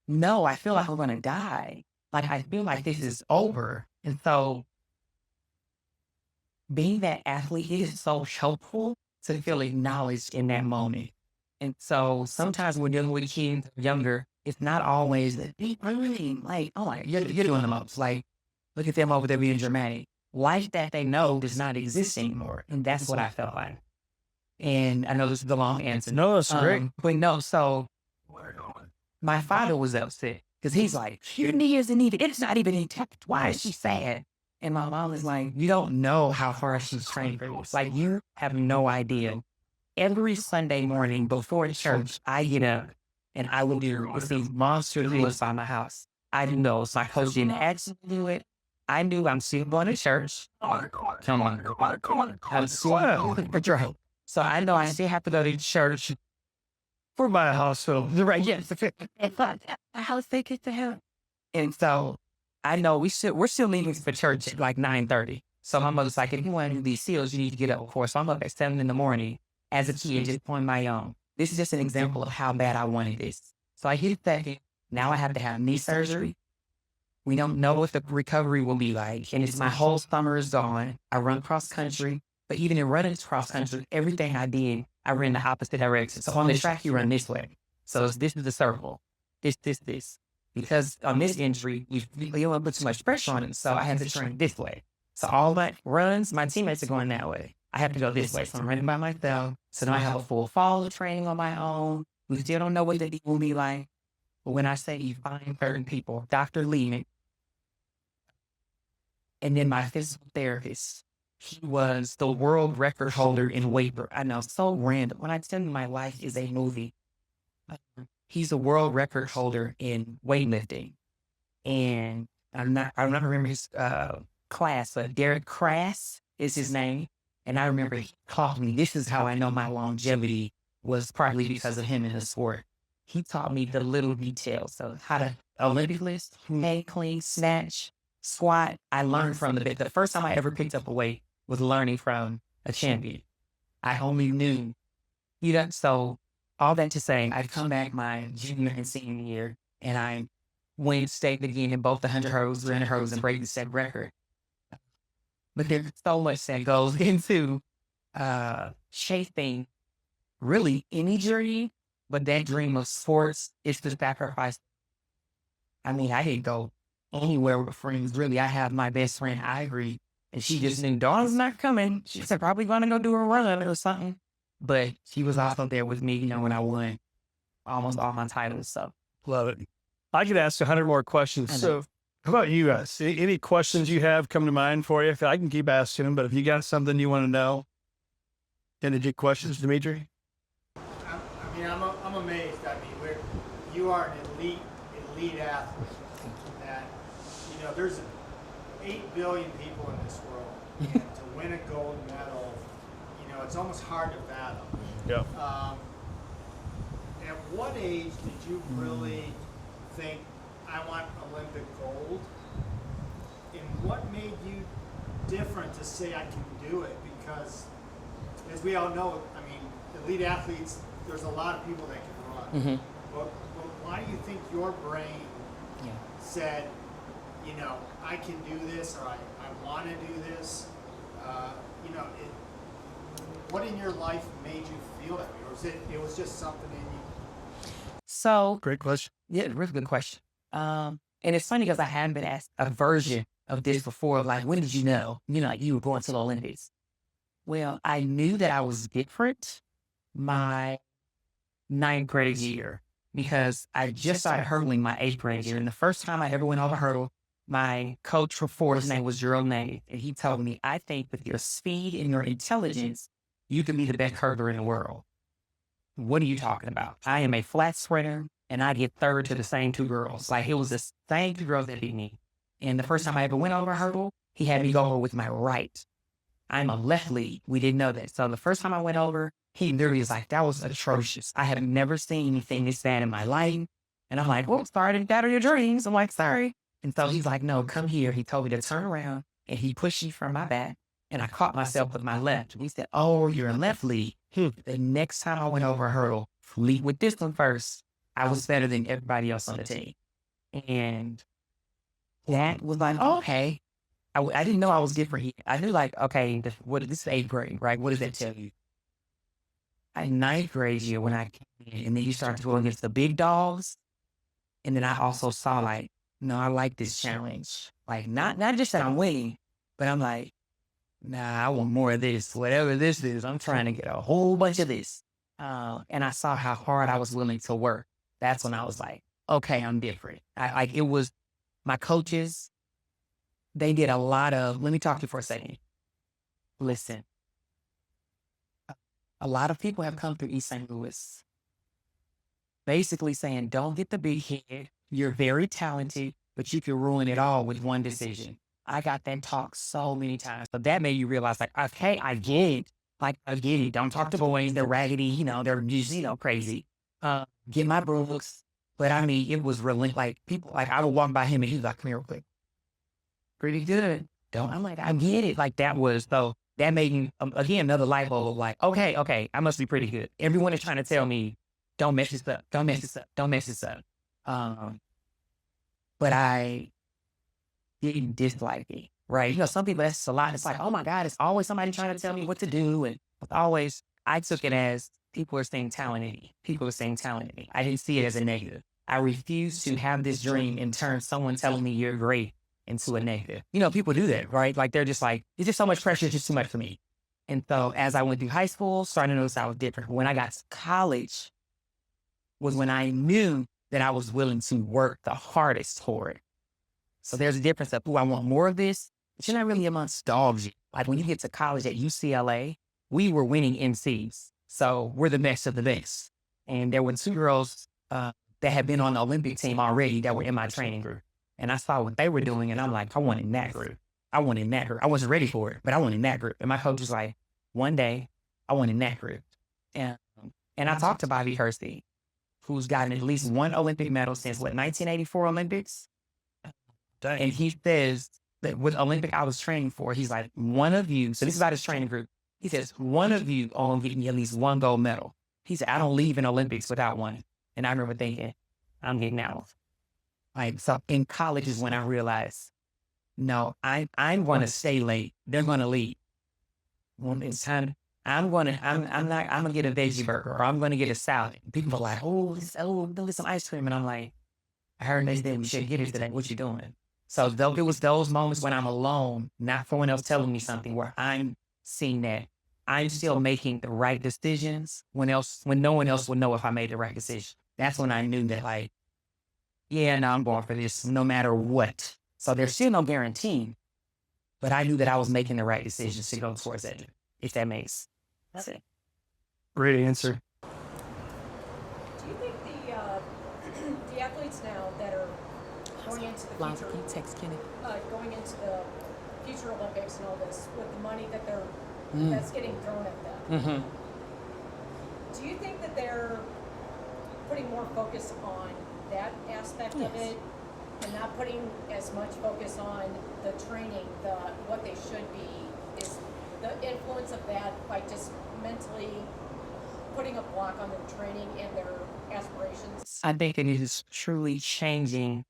no, I feel like I'm going to die. Like, I feel like this is over. And so being that athlete is so helpful to feel acknowledged in that moment. And so sometimes when dealing with kids younger, it's not always that deep running. Like, oh, you're doing the most. Like, look at them over there being dramatic. Life that they know does not exist anymore. And that's what I felt like. And I know this is the long answer. No, that's great. But no, so my father was upset, because he's like, your knee isn't even, it's not even intact. Why is she sad? And my mom is like, you don't know how hard she's trained for this. Like, you have no idea. Every Sunday morning before church, I get up and I will do these monster lifts by my house. I do those. My coach didn't actually do it. I knew I'm still going to church. Come on. I'm still going to church. So I know I still have to go to church. For my hospital. Right, yes. How they get to hell? And so I know we're still leaving for church at like 9:30. So my mother's like, if you want to do these seals, you need to get up before. So I'm up at 7 in the morning as a kid, just on my own. This is just an example of how bad I wanted this. So I hit second. Now I have to have knee surgery. We don't know what the recovery will be like. And it's my whole summer is gone. I run cross country. But even in running cross country, everything I did, I ran the opposite direction. So on the track, you run this way. So this is the circle. This. Because on this injury, you don't want to put too much pressure on it. So I had to train this way. So all my runs, my teammates are going that way. I have to go this way. So I'm running by myself. So now I have a full fall of training on my own. We still don't know what the will be like. But when I say you find certain people, Dr. Lehman, and then my physical therapist, he was the world record holder in weight. I know, so random. When I tell you my life is a movie, he's a world record holder in weightlifting. And I'm not remember his class, but Derek Crass is his name. And I remember he taught me, this is how I know my longevity was partly because of him in the sport. He taught me the little details. So how to Olympic list, hang, clean, snatch, squat. I learned from the first time I ever picked up a weight was learning from a champion. I only knew So all that to say, I'd come back my junior and senior year, and I went state again in both the 100 hurdles, 300 hurdles, and break the state record. But there's so much that goes into chasing really any dream, but that dream of sports is the sacrifice. I mean, I didn't go anywhere with friends, really. I have my best friend, Ivory, and she just knew Dawn's not coming. She said, probably going to go do a run or something. But she was also there with me, when I won almost all my titles. So Love it. I could ask 100 more questions. So how about you guys? Any questions you have come to mind for you? I can keep asking them, but if you got something you want to know, any good questions, Dimitri? I'm amazed. You are an elite athlete. That there's 8 billion people in this world, and to win a gold medal, it's almost hard to fathom. Yeah. At what age did you really think, I want Olympic gold? And what made you different to say I can do it? Because, as we all know, elite athletes, there's a lot of people that can run. Mm-hmm. But why do you think your brain said, I can do this, or I want to do this? What in your life made you feel that way? Or it was just something in you? So Great question. yeah, really good question. And it's funny because I hadn't been asked a version of this before. Like, when did you know? Like you were going to the Olympics. Well, I knew that I was different my 9th grade year because I just started hurdling my 8th grade year. And the first time I ever went over a hurdle, my coach for 4, his name was Gilliland, and he told me, I think with your speed and your intelligence, you can be the best hurdler in the world. What are you talking about? I am a flat sprinter, and I get third to the same 2 girls. Like, it was the same 2 girls that beat me. And the first time I ever went over a hurdle, he had me go over with my right. I'm a left lead. We didn't know that. So the first time I went over, he literally was like, that was atrocious. I have never seen anything this bad in my life. And I'm like, well, sorry to shatter your dreams. I'm like, sorry. And so he's like, no, come here. He told me to turn around, and he pushed me from my back, and I caught myself with my left. And he said, oh, you're a left lead. The next time I went over a hurdle, lead with this one first, I was better than everybody else on the team. And that was like, oh, okay. I didn't know I was different. I knew, like, okay, this is 8th grade, right? What does that tell you? In 9th grade year, when I came in, and then you start to go against the big dogs. And then I also saw, like, no, I like this challenge. Like, not just that I'm winning, but I'm like, nah, I want more of this. Whatever this is, I'm trying to get a whole bunch of this. And I saw how hard I was willing to work. That's when I was like, okay, I'm different. It was my coaches. They did a lot of, let me talk to you for a second. Listen, a lot of people have come through East St. Louis, basically saying, don't get the big head. You're very talented, but you can ruin it all with one decision. I got that talk so many times. But that made you realize, like, okay, I get it. Like, I get it. Don't talk to boys. They're raggedy. They're just, crazy. Get my books. But I mean, it was relentless. Like, people, like, I would walk by him and he was like, come here real quick. Pretty good. I'm like, I get it. Like, that made me, again, another light bulb. Like, okay, I must be pretty good. Everyone is trying to tell me, don't mess this up. Don't mess this up. Don't mess this up. But I didn't dislike it, right? Some people, that's a lot. It's like, oh my God, it's always somebody trying to tell me what to do. And always, I took it as people are saying talent in me. People are saying talent in me. I didn't see it as a negative. I refused to have this dream and turn someone telling me you're great into a negative. People do that, right? Like, they're just like, it's just so much pressure, it's just too much for me. And so as I went through high school, starting to notice I was different. When I got to college was when I knew that I was willing to work the hardest for it. So there's a difference of, I want more of this, but you're not really amongst dogs. Like, when you get to college at UCLA, we were winning MCs. So we're the best of the best. And there were 2 girls that had been on the Olympic team already that were in my training group. And I saw what they were doing, and I'm like, I want in that group. I wasn't ready for it, but I want in that group. And my coach was like, one day, I want in that group. And I talked to Bobby Kersee, who's gotten at least 1 Olympic medal since, 1984 Olympics? Dang. And he says that with Olympic I was training for, he's like, one of you, so this is about his training group. He says, one of you all getting at least 1 gold medal. He said, I don't leave an Olympics without one. And I remember thinking, I'm getting out. Like, so in college is when I realized, no, I'm going to stay late. They're going to leave. When it's time, I'm going to get a veggie burger or I'm going to get a salad. People are like, oh, go get some ice cream. And I'm like, I heard they said we should get it today. What you doing? So it was those moments when I'm alone, not someone else telling me something, where I'm seeing that I'm still making the right decisions when no one else would know if I made the right decision. That's when I knew that, like, yeah, no, I'm going for this no matter what. So there's still no guarantee, but I knew that I was making the right decisions to go towards that, if that makes sense. Great answer. Do you think the athletes now that are going into the future, going into the future Olympics and all this, with the money that that's getting thrown at them, Mm-hmm. do you think that they're putting more focus on that aspect of it, and not putting as much focus on the training, what they should be? Is the influence of that by just mentally putting a block on their training and their aspirations? I think it is truly changing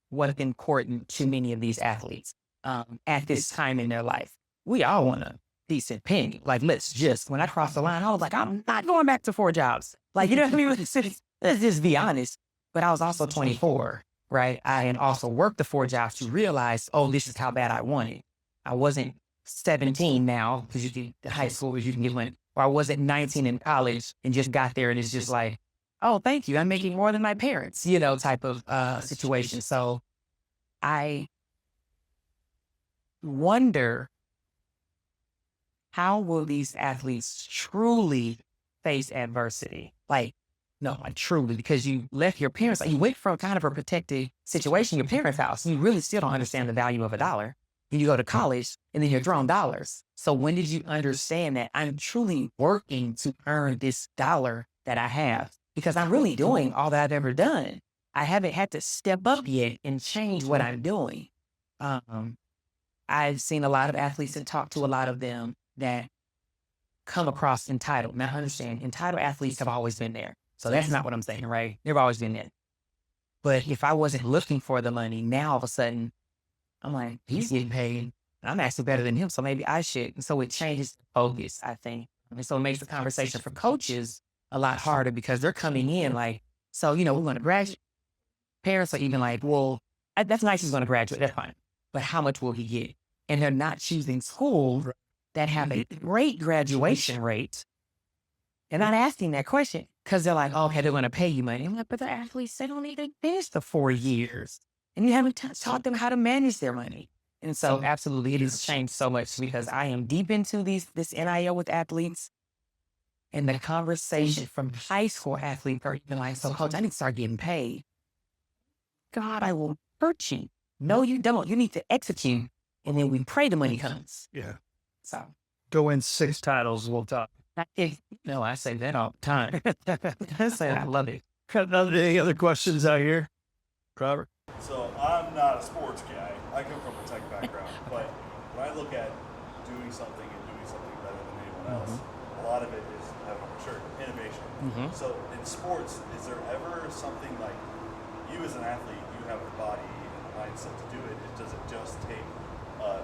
what's important to many of these athletes at this time in their life. We all want a decent penny. Like, when I crossed the line, I was like, I'm not going back to 4 jobs. Like, you know what I mean? Let's just be honest. But I was also 24, right? I had also worked the 4 jobs to realize, oh, this is how bad I want it. I wasn't 17 now, because you get high school, you can get one, or I wasn't 19 in college and just got there and it's just like, oh, thank you, I'm making more than my parents, type of situation. So I wonder, how will these athletes truly face adversity? Like truly, because you left your parents, you went from kind of a protected situation, your parents' house, and you really still don't understand the value of a dollar. And you go to college and then you're thrown dollars. So when did you understand that I'm truly working to earn this dollar that I have? Because I'm really doing all that I've ever done. I haven't had to step up yet and change what I'm doing. I've seen a lot of athletes and talked to a lot of them that come across entitled. Now, understand, entitled athletes have always been there. So that's not what I'm saying, right? They've always been there. But if I wasn't looking for the money, now all of a sudden, I'm like, he's getting paid. I'm actually better than him, so maybe I should. And so it changes the focus, I think. And so it makes the conversation for coaches a lot harder, because they're coming in like, so, we're going to graduate. Parents are even like, well, that's nice, he's going to graduate, that's fine. But how much will he get? And they're not choosing schools that have a great graduation rate. They're not asking that question because they're like, oh, okay, they're going to pay you money. I'm like, but the athletes, they don't need to finish the 4 years. And you haven't taught them how to manage their money. And so absolutely, it has changed so much, because I am deep into this NIL with athletes. And the conversation from high school athletes are even like, so coach, I need to start getting paid. God, I will hurt you. No, you don't. You need to execute. And then we pray the money comes. Yeah. So Go win 6 titles, we'll talk. I say that all the time. I say I love it. Any other questions out here? Robert? So I'm not a sports guy. I come from a tech background, but when I look at doing something and doing something better than anyone else, a lot of it is, I'm sure, innovation. So in sports, is there ever something like, you as an athlete, you have the body and the mindset to do it? Does it just take a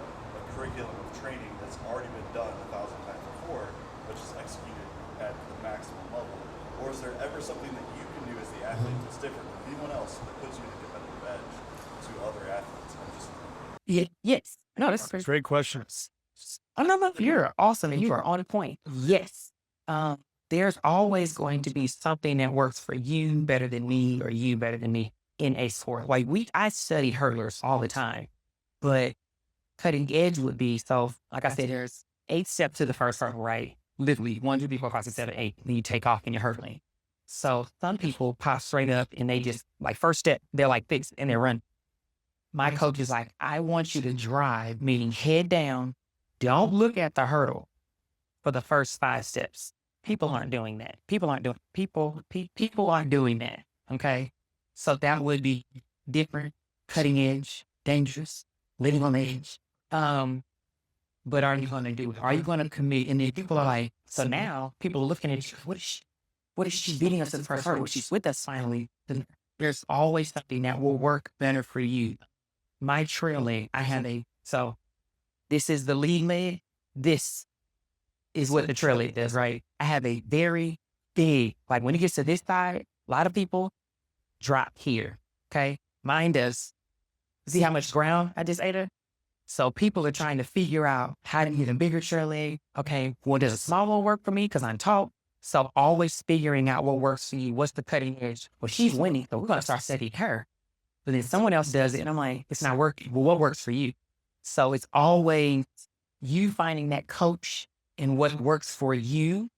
curriculum of training that's already been done 1,000 times before, but just executed at the maximum level? Or is there ever something that you can do as the athlete that's different than anyone else that puts you at a competitive edge to other athletes? Yes. No, that's Great question. You're awesome and you are on point. Yes. There's always going to be something that works for you better than me, or you better than me in a sport. Like I study hurdlers all the time, but cutting edge would be, so like I said, there's 8 steps to the first hurdle, right? Literally 1, 2, 3, 4, 5, 6, 7, 8. Then you take off and you're hurdling. So some people pop straight up and they just, like, first step, they're like fixed and they run. My coach is like, I want you to drive, meaning head down. Don't look at the hurdle for the first 5 steps. People aren't doing that. People aren't doing that. Okay. So that would be different, cutting edge, dangerous, living on the edge. But are you going to do it? Are you going to commit? And then people are like, so now people are looking at you. What is she? what if she's beating us in the first hurdle? She's with us finally. Then there's always something that will work better for you. My trail leg, so this is the lead leg. This is what the trail leg does, right? I have a very big, like when it gets to this side, a lot of people drop here, okay? Mine does. See how much ground I just ate her? So people are trying to figure out how to get a bigger trail leg. Okay, well, does a small one work for me because I'm tall? So always figuring out what works for you. What's the cutting edge? Well, she's winning, so we're going to start studying her. But then someone else does it, and I'm like, it's not working. Well, what works for you? So it's always you finding that coach and what works for you.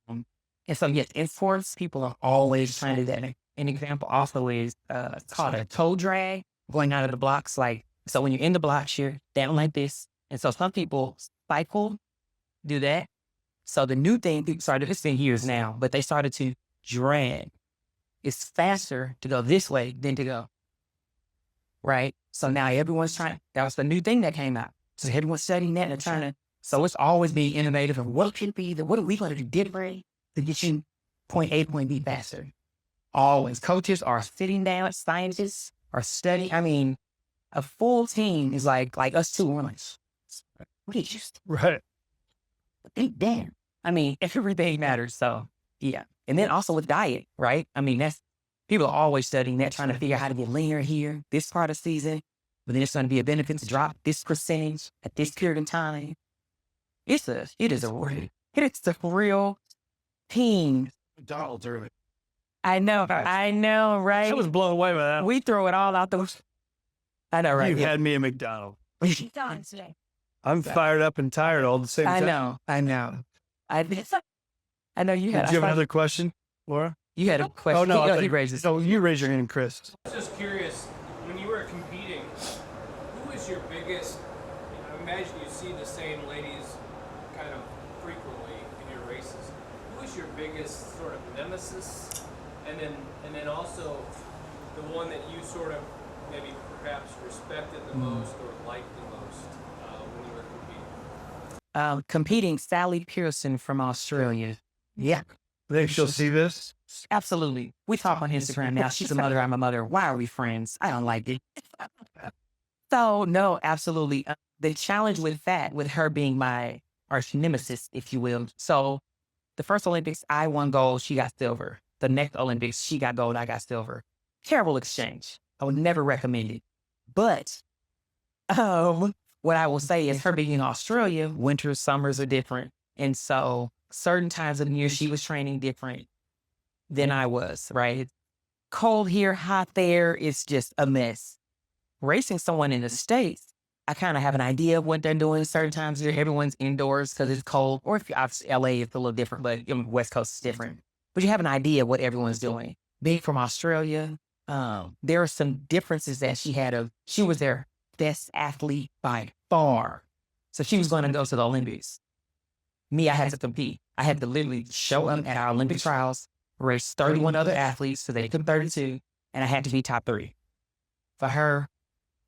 And so, yes, in sports, people are always trying to do that. An example also is it's called a toe drag, going out of the blocks. Like, so when you're in the blocks, you're down like this. And so some people cycle, do that. So the new thing people started, it's been years now, but they started to drag. It's faster to go this way than to go, right? So now everyone's trying, that was the new thing that came out. So everyone's studying that and trying to, so it's always being innovative. And what could be, what are we going to do different to get you point A, point B faster? Always. Coaches are sitting down, scientists are studying. I mean, a full team is like us two. We're like, what did you? Right. Damn. I mean, everything matters. So yeah. And then also with diet, right? I mean, that's, people are always studying that, trying to figure out how to get leaner here, this part of season. But then it's going to be a benefit to drop this percentage at this period of time. It is a real team. McDonald's early. I know, right? I was blown away by that. We throw it all out those. I know, right? You had me at McDonald's. Done today. I'm fired up and tired all at the same time. I know. I know you had. Do you have another question, Laura? You had a question. Oh, no. He raised his. No, you raise your hand, Chris. I was just curious, when you were competing, who was your biggest, I imagine you see the same ladies kind of frequently in your races. Who was your biggest sort of nemesis? And then also the one that you sort of maybe perhaps respected the most or liked the most when you were competing? Competing, Sally Pearson from Australia. Yeah. Think she'll see this? Absolutely. We talk on Instagram now. She's a mother, I'm a mother. Why are we friends? I don't like it. So, no, absolutely. The challenge with that, with her being my arch nemesis, if you will. So, the first Olympics, I won gold, she got silver. The next Olympics, she got gold, I got silver. Terrible exchange. I would never recommend it. But what I will say is her being in Australia, winters, summers are different. And so certain times of the year, she was training different than I was, right? Cold here, hot there, it's just a mess. Racing someone in the States, I kind of have an idea of what they're doing certain times of year. Everyone's indoors because it's cold. Or if you're out LA, it's a little different, but West Coast is different. But you have an idea of what everyone's doing. Being from Australia, there are some differences that she was their best athlete by far. So she was going to go to the Olympics. Me, I had to compete. I had to literally show up at our Olympic trials, race 31 other athletes, so they took 32, and I had to be top 3. For her,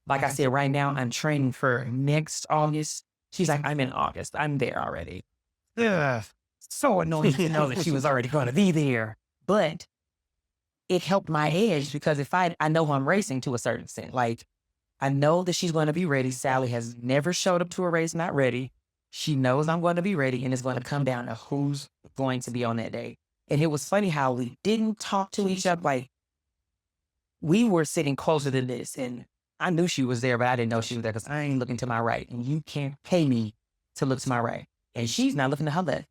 like I said, right now, I'm training for next August. She's like, I'm in August. I'm there already. Yeah. So annoying to know that she was already going to be there. But it helped my edge because if I know who I'm racing to a certain extent. Like, I know that she's going to be ready. Sally has never showed up to a race not ready. She knows I'm going to be ready, and it's going to come down to who's going to be on that day. And it was funny how we didn't talk to each other. Like, we were sitting closer than this, and I knew she was there, but I didn't know she was there because I ain't looking to my right, and you can't pay me to look to my right. And she's not looking to her left.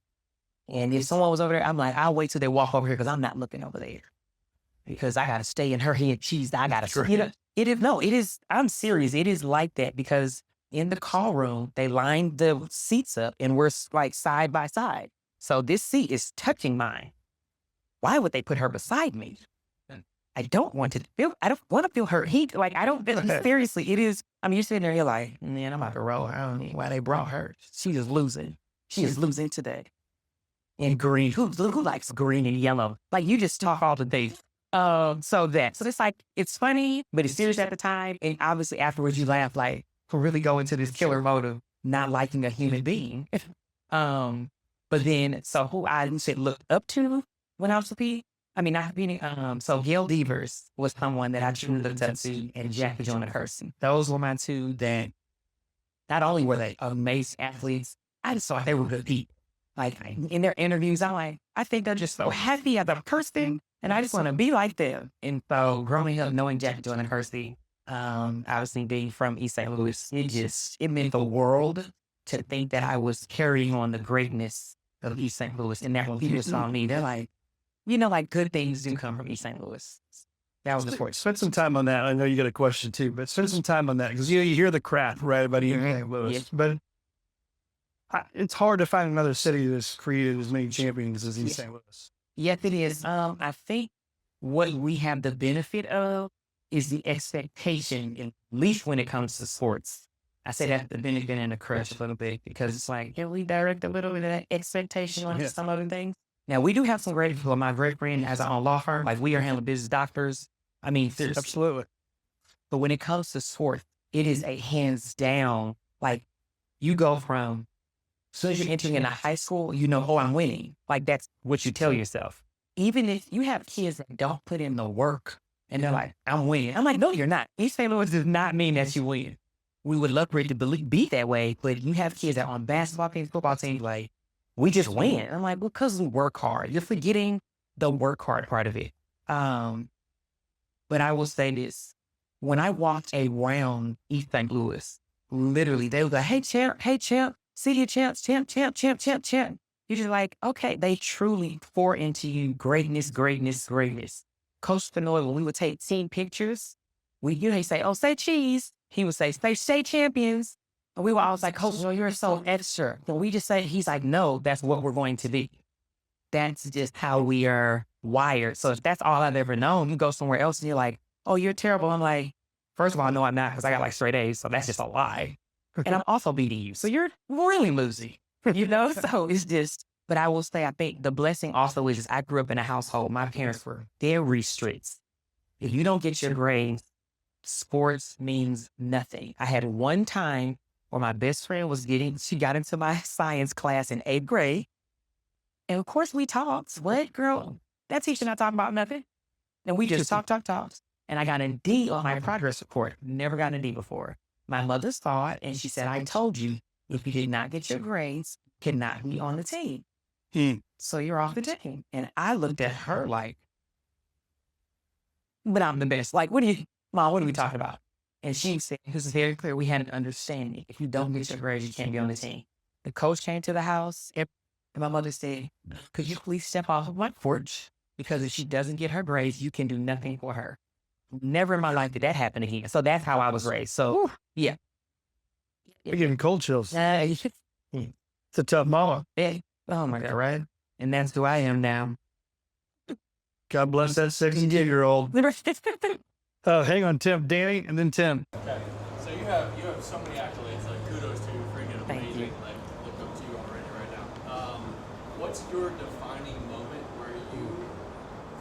And if someone was over there, I'm like, I'll wait till they walk over here because I'm not looking over there. Because I got to stay in her head. I got to, I'm serious. It is like that because in the call room, they lined the seats up and we're like side by side. So this seat is touching mine. Why would they put her beside me? I don't want to feel her heat. Like, seriously, it is, you're sitting there, you're like, man, I'm about to roll. I don't know why they brought her. She is losing. She is losing today. And green. Who likes green and yellow? Like, you just talk all the day. So it's like, it's funny, but it's serious at the time. And obviously afterwards you laugh, like, to really go into this killer mode of not liking a human being. But then, so who I looked up to, when I was competing. I mean, not competing. So Gail Devers was someone that I truly looked up to, and Jackie Joyner Kersee. Those were my two that not only were they amazing athletes, I just thought they were good people. Like in their interviews, I'm like, I think they're just so happy as a person, and I just want to be like them. And so growing up, knowing Jackie Joyner Kersee, obviously being from East St. Louis, it meant the world to think that I was carrying on the greatness of East St. Louis, and that when people saw me, they're like, like good things do come from East St. Louis. That was important. Spend some time on that. I know you got a question too, but spend some time on that because you hear the crap right about East St. Louis, but it's hard to find another city that's created as many champions as East St. Louis. Yes, it is. I think what we have the benefit of is the expectation, at least when it comes to sports. I say that's the benefit and the crush a little bit because it's like, can we direct a little bit of that expectation on some other things? Now, we do have some great people. My great friend has our own law firm. Like, we are handling business doctors. I mean, seriously. Absolutely. But when it comes to sports, it is a hands down, like, you go from, as soon as you're entering into high school, oh, I'm winning. Like, that's what you tell yourself. Even if you have kids that don't put in the work and they're like, I'm winning. I'm like, no, you're not. East St. Louis does not mean that you win. We would love for it to be that way, but you have kids that are on basketball teams, football teams, like, we just win. I'm like, well, because we work hard. You're forgetting the work hard part of it. But I will say this. When I walked around East St. Louis, literally, they were like, hey, champ, see you, champ. You're just like, okay, they truly pour into you greatness. Coach Fenoy, when we would take team pictures, he'd say, oh, say cheese. He would say, stay champions. And we were always like, Coach, you're so extra. When we just say, he's like, no, that's what we're going to be. That's just how we are wired. So if that's all I've ever known, you go somewhere else and you're like, oh, you're terrible. I'm like, first of all, no, I'm not because I got like straight A's. So that's just a lie. And I'm also beating you. So you're really losing, So it's just, but I will say, I think the blessing also is I grew up in a household. My parents were very strict. If you don't get your grades, sports means nothing. I had one time where my best friend she got into my science class in 8th grade. And of course we talked. What, girl? That teacher not talking about nothing. And we just talked. And I got a D on my progress report. Never gotten a D before. My mother saw it and she said, I told you, if you did not get your grades, you cannot be on the team. So you're off the team. And I looked at her like, but I'm the best. Like, Mom, what are we talking about? And she said, it was very clear. We had an understanding. If you don't get your grades, you can't be on the team. The coach came to the house and my mother said, could you please step off of my porch? Because if she doesn't get her grades, you can do nothing for her. Never in my life did that happen again. So that's how I was raised. So, yeah. You're getting cold chills. It's a tough mama. Yeah. Oh, my God, right? And that's who I am now. God bless that 16-year-old. Hang on, Tim. Danny, and then Tim. Okay. So you have so many accolades. Like, kudos to you, freaking amazing. Like, look up to you already right now. What's your defining moment where you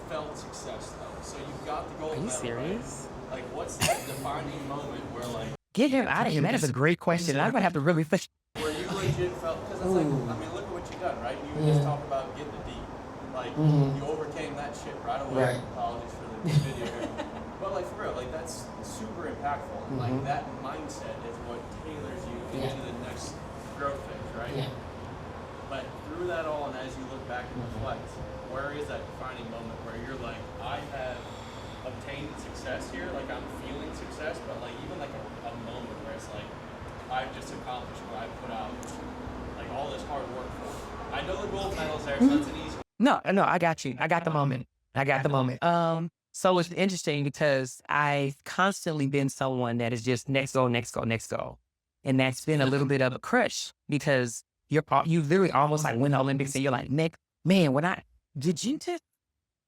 felt success though? So you got the gold medal. Are you serious? Right? Like, what's that defining moment where like get him out of here? That is a great question. I'm gonna have to really think. Where you legit felt because it's like, I mean, look at what you've done, right? You just talked about getting a D. Like you overcame that shit right away. Right. Apologies for the video here. But like for real, like that's super impactful. And like that mindset is what tailors you into the next growth phase, right? Yeah. But through that all, and as you look back and reflect, where is that defining moment where you're like, I have obtained success here, like I'm feeling success, but like even like a moment where it's like, I've just accomplished what I put out, like all this hard work for. I know the gold medal's there, so it's an easy one. No, I got you. I got the moment. So it's interesting because I've constantly been someone that is just next goal. And that's been a little bit of a crush because you literally almost like win the Olympics and you're like, Nick, man, did you say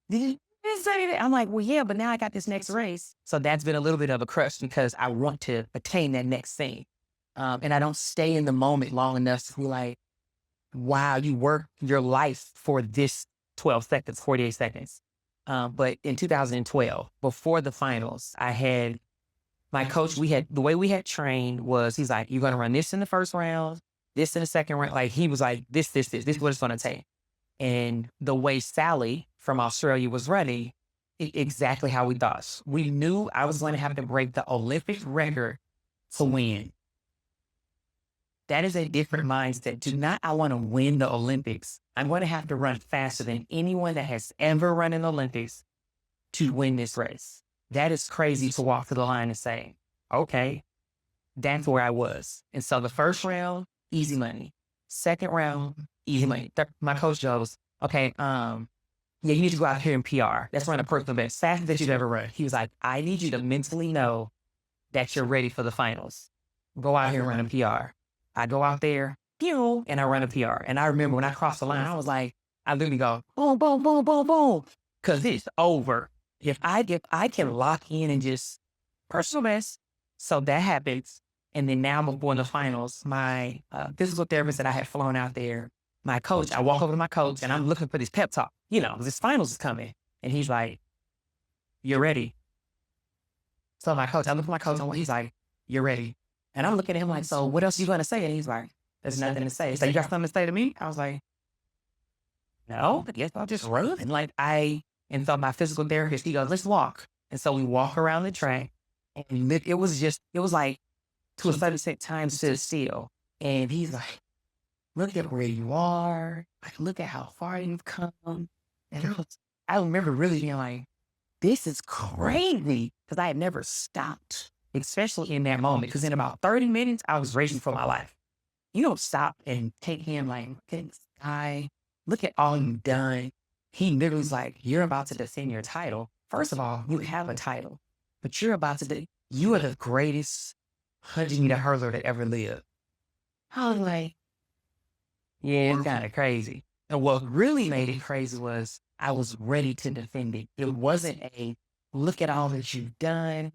that? I'm like, well, yeah, but now I got this next race. So that's been a little bit of a crush because I want to attain that next thing. And I don't stay in the moment long enough to be like, wow, you worked your life for this 12 seconds, 48 seconds. But in 2012, before the finals, I had my coach, the way we had trained was, he's like, you're going to run this in the first round, this in the second round. Like, he was like, this is what it's going to take. And the way Sally from Australia was running exactly how we thought. We knew I was going to have to break the Olympic record to win. That is a different mindset. Do not, I want to win the Olympics. I'm going to have to run faster than anyone that has ever run in the Olympics to win this race. That is crazy to walk to the line and say, okay, that's where I was. And so the first round, easy money. Second round, easy money. My coach goes, okay, yeah, you need to go out here in PR. That's run a personal best, fastest that you've ever run. He was like, I need you to mentally know that you're ready for the finals. Go out here and run a PR. I go out there, pew, and I run a PR. And I remember when I crossed the line, I was like, I literally go, boom, boom, boom, boom, boom, because it's over. If I can lock in and just personal best, so that happens. And then now before the finals, my physical therapist that I had flown out there, my coach, I walk over to my coach and I'm looking for this pep talk, because this finals is coming. And he's like, you're ready. So my coach, I look at my coach and he's like, you're ready. And I'm looking at him like, so what else are you going to say? And he's like, there's nothing to say. He's like, you got something to say to me? I was like, no, I guess I'll just run. And so my physical therapist, he goes, let's walk. And so we walk around the track and it was like, to a certain extent, time stood still. And he's like, look at where you are. Like, look at how far you've come. And I remember really being like, this is crazy. Because I had never stopped, especially in that moment. Because in about 30 minutes, I was racing for my life. You don't stop and take him like, look at this guy. Look at all you've done. He literally was like, you're about to defend your title. First of all, you have a title. But you are the greatest 100-meter hurdler that ever lived. I was like, yeah, it's kind of crazy. And what really made it crazy was I was ready to defend it. It wasn't a look at all that you've done.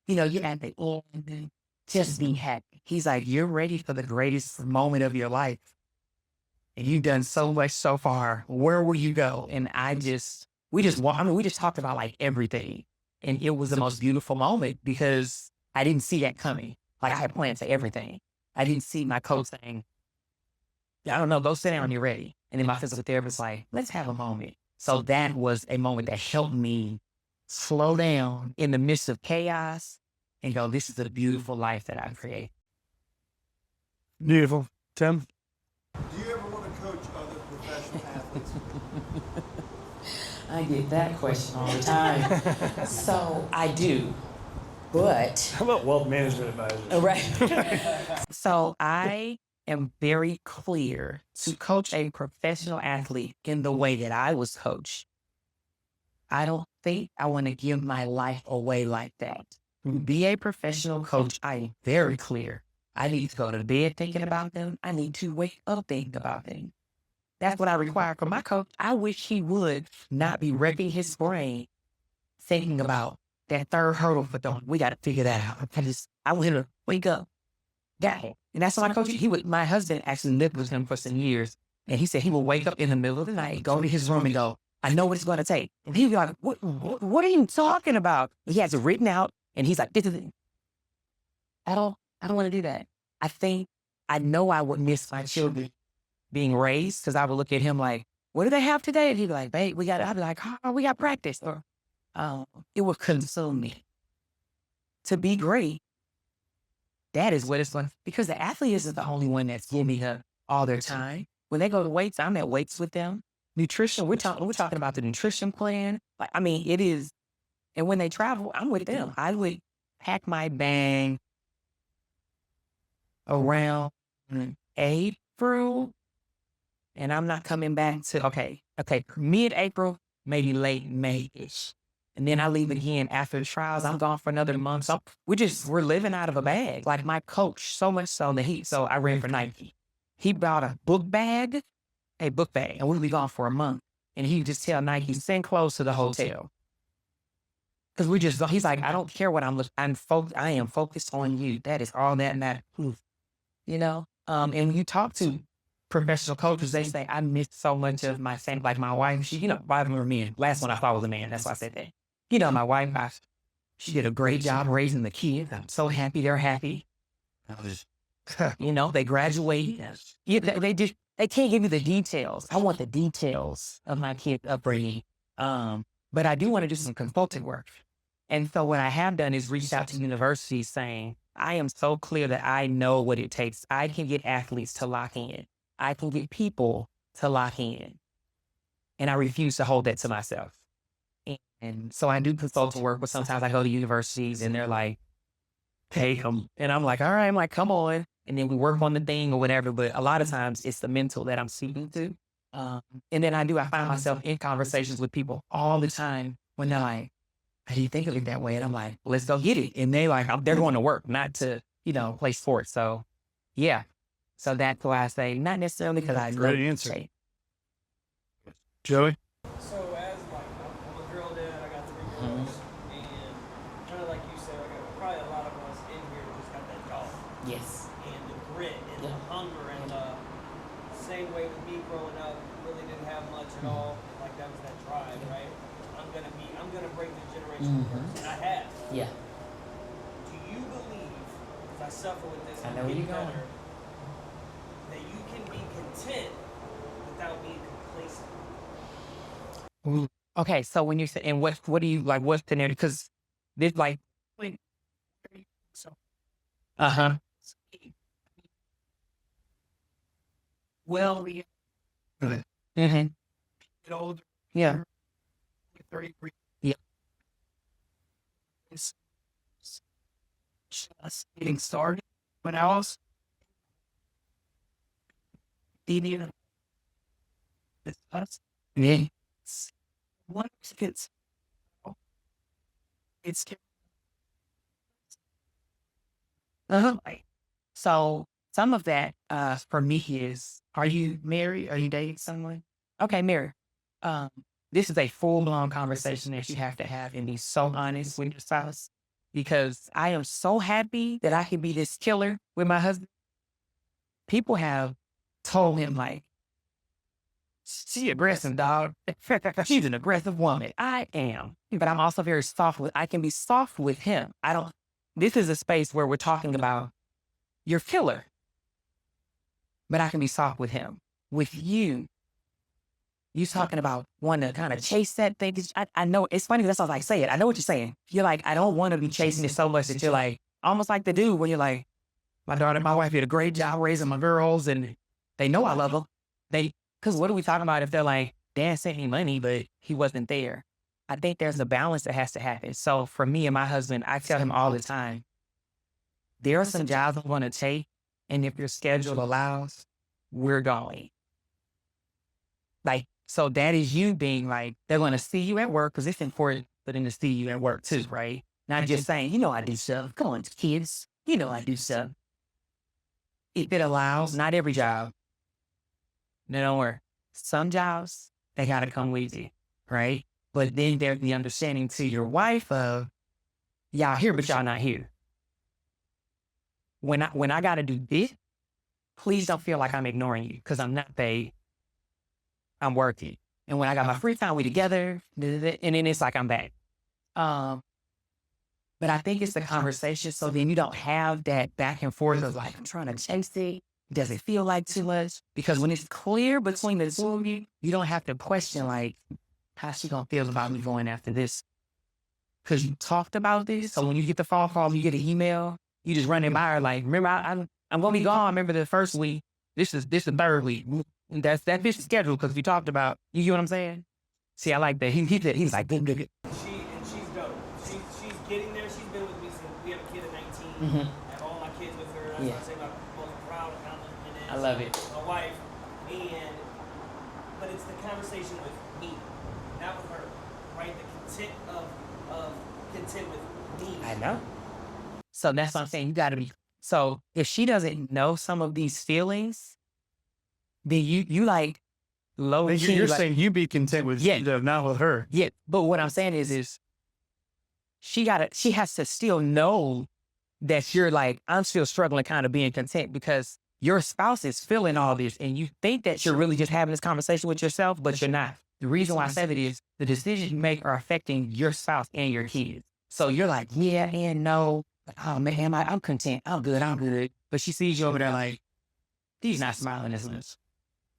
You're at the end. Just be happy. He's like, you're ready for the greatest moment of your life. And you've done so much so far. Where will you go? And we just talked about like everything. And it was the most beautiful moment because I didn't see that coming. Like I had plans for everything. I didn't see my coach saying, I don't know, go sit down when you're ready. And then my physical therapist like, let's have a moment. So that was a moment that helped me slow down in the midst of chaos and go, this is a beautiful life that I create. Beautiful. Tim? Do you ever want to coach other professional athletes? I get that question all the time. So I do. But How about wealth management advisor? right. So I am very clear to coach a professional athlete in the way that I was coached. I don't think I want to give my life away like that. To be a professional coach, I am very clear. I need to go to bed thinking about them. I need to wake up thinking about them. That's what I require from my coach. I wish he would not be wrecking his brain thinking about that third hurdle for Dawn. We got to figure that out. I want him to wake up. Got it. And that's what my coach, my husband actually lived with him for some years. And he said he would wake up in the middle of the night, go to his room and go, I know what it's going to take. And he'd be like, what are you talking about? And he has it written out. And he's like, this is it. I don't want to do that. I know I would miss my children being raised because I would look at him like, what do they have today? And he'd be like, babe, I'd be like, oh, we got practice. Or it would consume me. To be great, that is what it's like. Because the athlete isn't the only one that's giving up all their time. When they go to weights, I'm at weights with them. Nutrition, we're talking about the nutrition plan. It is. And when they travel, I'm with them. I would pack my bag around April, and I'm not coming back to, mid-April, maybe late May-ish. And then I leave again after the trials. I'm gone for another month. So we're living out of a bag. Like my coach, so much so that so I ran for Nike. He bought a book bag, and we'll be gone for a month. And he would just tell Nike, send clothes to the hotel. Because he's like, I don't care what I am focused on you. That is all that matters. And when you talk to professional coaches, they say, I miss so much of my family. Like my wife, she, wives were men. Last one I thought was a man. That's why I said that. My wife, she did a great job raising the kids. I'm so happy they're happy. They graduated. They can't give you the details. I want the details of my kids' upbringing. But I do want to do some consulting work. And so what I have done is reached out to universities saying, I am so clear that I know what it takes. I can get athletes to lock in. I can get people to lock in. And I refuse to hold that to myself. And so I do consulting work, but sometimes I go to universities and they're like, pay them. And I'm like, all right, I'm like, come on. And then we work on the thing or whatever. But a lot of times it's the mental that I'm speaking to. And then I find myself in conversations with people all the time when they're like, how do you think of it that way? And I'm like, let's go get it. And they're going to work, not to, play sports. So yeah. So that's why I say, not necessarily because I Great answer. Joey? So as I'm a girl dad, I got 3 girls, and kind of like you said, probably a lot of us in here just got that dog. Yes. And the grit and the hunger and the same way with me growing up, really didn't have much at all. Like that was that drive, right? I'm gonna break the generation first, and I have. Yeah. Do you believe, because I suffer with this, I know where you're going, that you can be content without being complacent? Okay, so when you say, and what do you like? What's the narrative? Because this Well, we get older. Yeah. 33. Yeah. It's just getting started. When I was it's us. Yeah. One it's So some of that for me is, are you married? Are you dating someone? Okay, married. This is a full-blown conversation that you have to have and be so honest with your spouse, because I am so happy that I can be this killer with my husband. People have told him like, she aggressive, dog. She's an aggressive woman. I am. But I'm also very soft I can be soft with him. This is a space where we're talking about your killer. But I can be soft with him. With you talking about wanting to kind of chase that thing. I know, it's funny, that's how I say it. I know what you're saying. You're like, I don't want to be chasing it so much that you're like, almost like the dude when you're like, my wife did a great job raising my girls and they know I love them. Because what are we talking about if they're like, Dad sent me money, but he wasn't there? I think there's a balance that has to happen. So for me and my husband, I tell him all the time, there are some jobs I want to take, and if your schedule allows, we're going. So that is you being like, they're going to see you at work, because it's important for them to see you at work too, right? Not just saying, I do stuff. Come on, kids. I do stuff. If it allows, not every job. No, don't worry. Some jobs, they got to come with you, right? But then there's the understanding to your wife of, y'all here, but y'all not here. When I got to do this, please don't feel like I'm ignoring you, because I'm not paid. I'm working. And when I got my free time, we together, and then it's like I'm back. But I think it's the conversation, so then you don't have that back and forth of like, I'm trying to chase it. Does it feel like too much? Because when it's clear between the two of you, you don't have to question like, how's she gonna feel about me going after this? Because you talked about this. So when you get the phone call, you get an email, you just run it by her like, remember, I'm gonna be gone. Remember the first week. This is the third week. That's that bitch's schedule, because we talked about, you get what I'm saying? See, I like that. He's like, good. She's dope. She's getting there. She's been with me since we have a kid at 19. I have all my kids with her. That's why I say my most proud accomplishment is I love it. my wife. But it's the conversation with me, not with her, right? The content with me. I know. So that's what I'm saying. You got to be. So if she doesn't know some of these feelings, then you like low key. You're saying you be content with not with her. Yeah. But what I'm saying is she has to still know that you're like, I'm still struggling kind of being content, because your spouse is feeling all this and you think that you're really just having this conversation with yourself, but you're not. The reason why I say that is the decisions you make are affecting your spouse and your kids. So you're like, yeah and no. Oh man, I'm content. I'm good. But she sees you over there like, he's not smiling as much.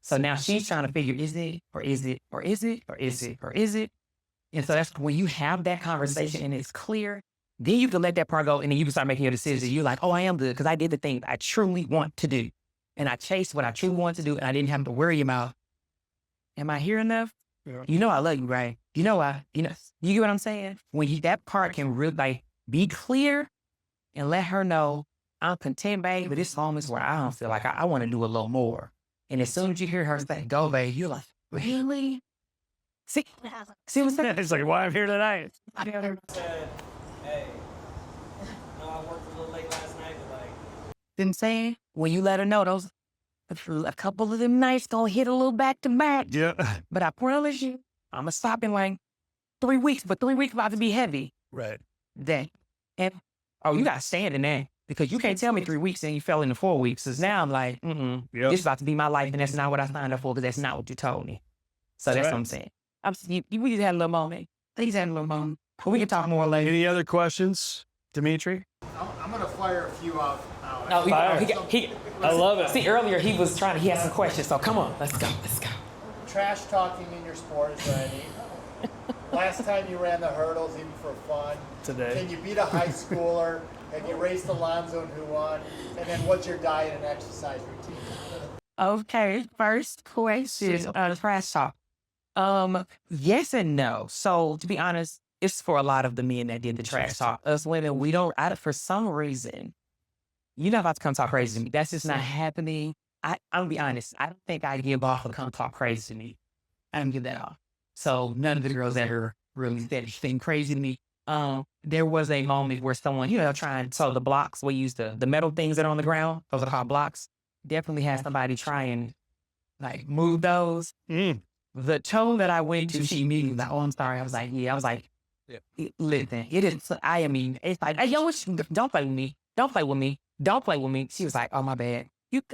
So now she's trying to figure, is it, or is it, or is it, or is it, or is it? And so that's when you have that conversation and it's clear, then you can let that part go and then you can start making your decisions. You're like, oh, I am good because I did the thing I truly want to do. And I chased what I truly want to do and I didn't have to worry about, am I here enough? Yeah. You know I love you, right? You know you get what I'm saying? When that part can really like be clear and let her know, I'm content, babe, but this moments where I don't feel like I want to do a little more. And as soon as you hear her say, go, babe, you're like, really? See what I'm saying? It's like, why I'm here tonight. Said, hey, no, I worked a little late last night, but like, Didn't say when you let her know those, a couple of them nights gonna hit a little back to back. Yeah. But I promise you, I'm gonna stop in like 3 weeks, but 3 weeks about to be heavy. Right. Then, and you gotta stand in there because you can't tell me 3 weeks and you fell into 4 weeks. Cause now I'm like, Yep. this is about to be my life and that's not what I signed up for because that's not what you told me. So that's right. what I'm saying. We just had a little moment. Please had a little moment. But we can talk more later. Any other questions, Dimitri? I'm gonna fire a few out. No, I love it. See, earlier he had some questions. So come on, let's go. Trash talking in your sport is ready. Last time you ran the hurdles, even for fun. Today. Can you beat a high schooler? Have you raced Alonzo and who won? And then what's your diet and exercise routine? Okay, first question, trash talk. Yes and no. So to be honest, it's for a lot of the men that did the trash talk. Us women, we don't, for some reason, you're not about to come talk crazy to me. That's just not happening. I'm gonna be honest. I don't think I give off to come talk crazy to me. I don't give that off. So none of the girls ever really said anything crazy to me. There was a moment where someone, so the blocks, we use the metal things that are on the ground. Those are called blocks. Definitely had somebody try and like move those. The tone that I went to, she immediately was like, oh, I'm sorry. I was like, listen, it is, it's like, hey, yo, don't play with me. Don't play with me. Don't play with me. She was like, oh, my bad.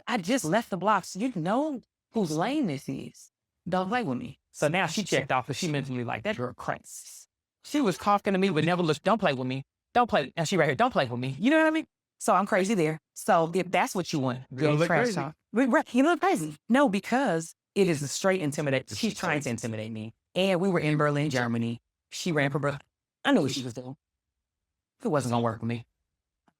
I just left the blocks. You know whose lane this is. Don't play with me. So now she checked off because she mentally like, that girl crazy. She was talking to me, but never looked, don't play with me. Don't play. And she right here, don't play with me. You know what I mean? So I'm crazy there. So if that's what you want, You look trash crazy. talk. Right, you look crazy. No, because it is a straight intimidate. She's trying to intimidate me. And we were in Berlin, Germany. She ran for Berlin. I knew what she was doing. It wasn't going to work with me.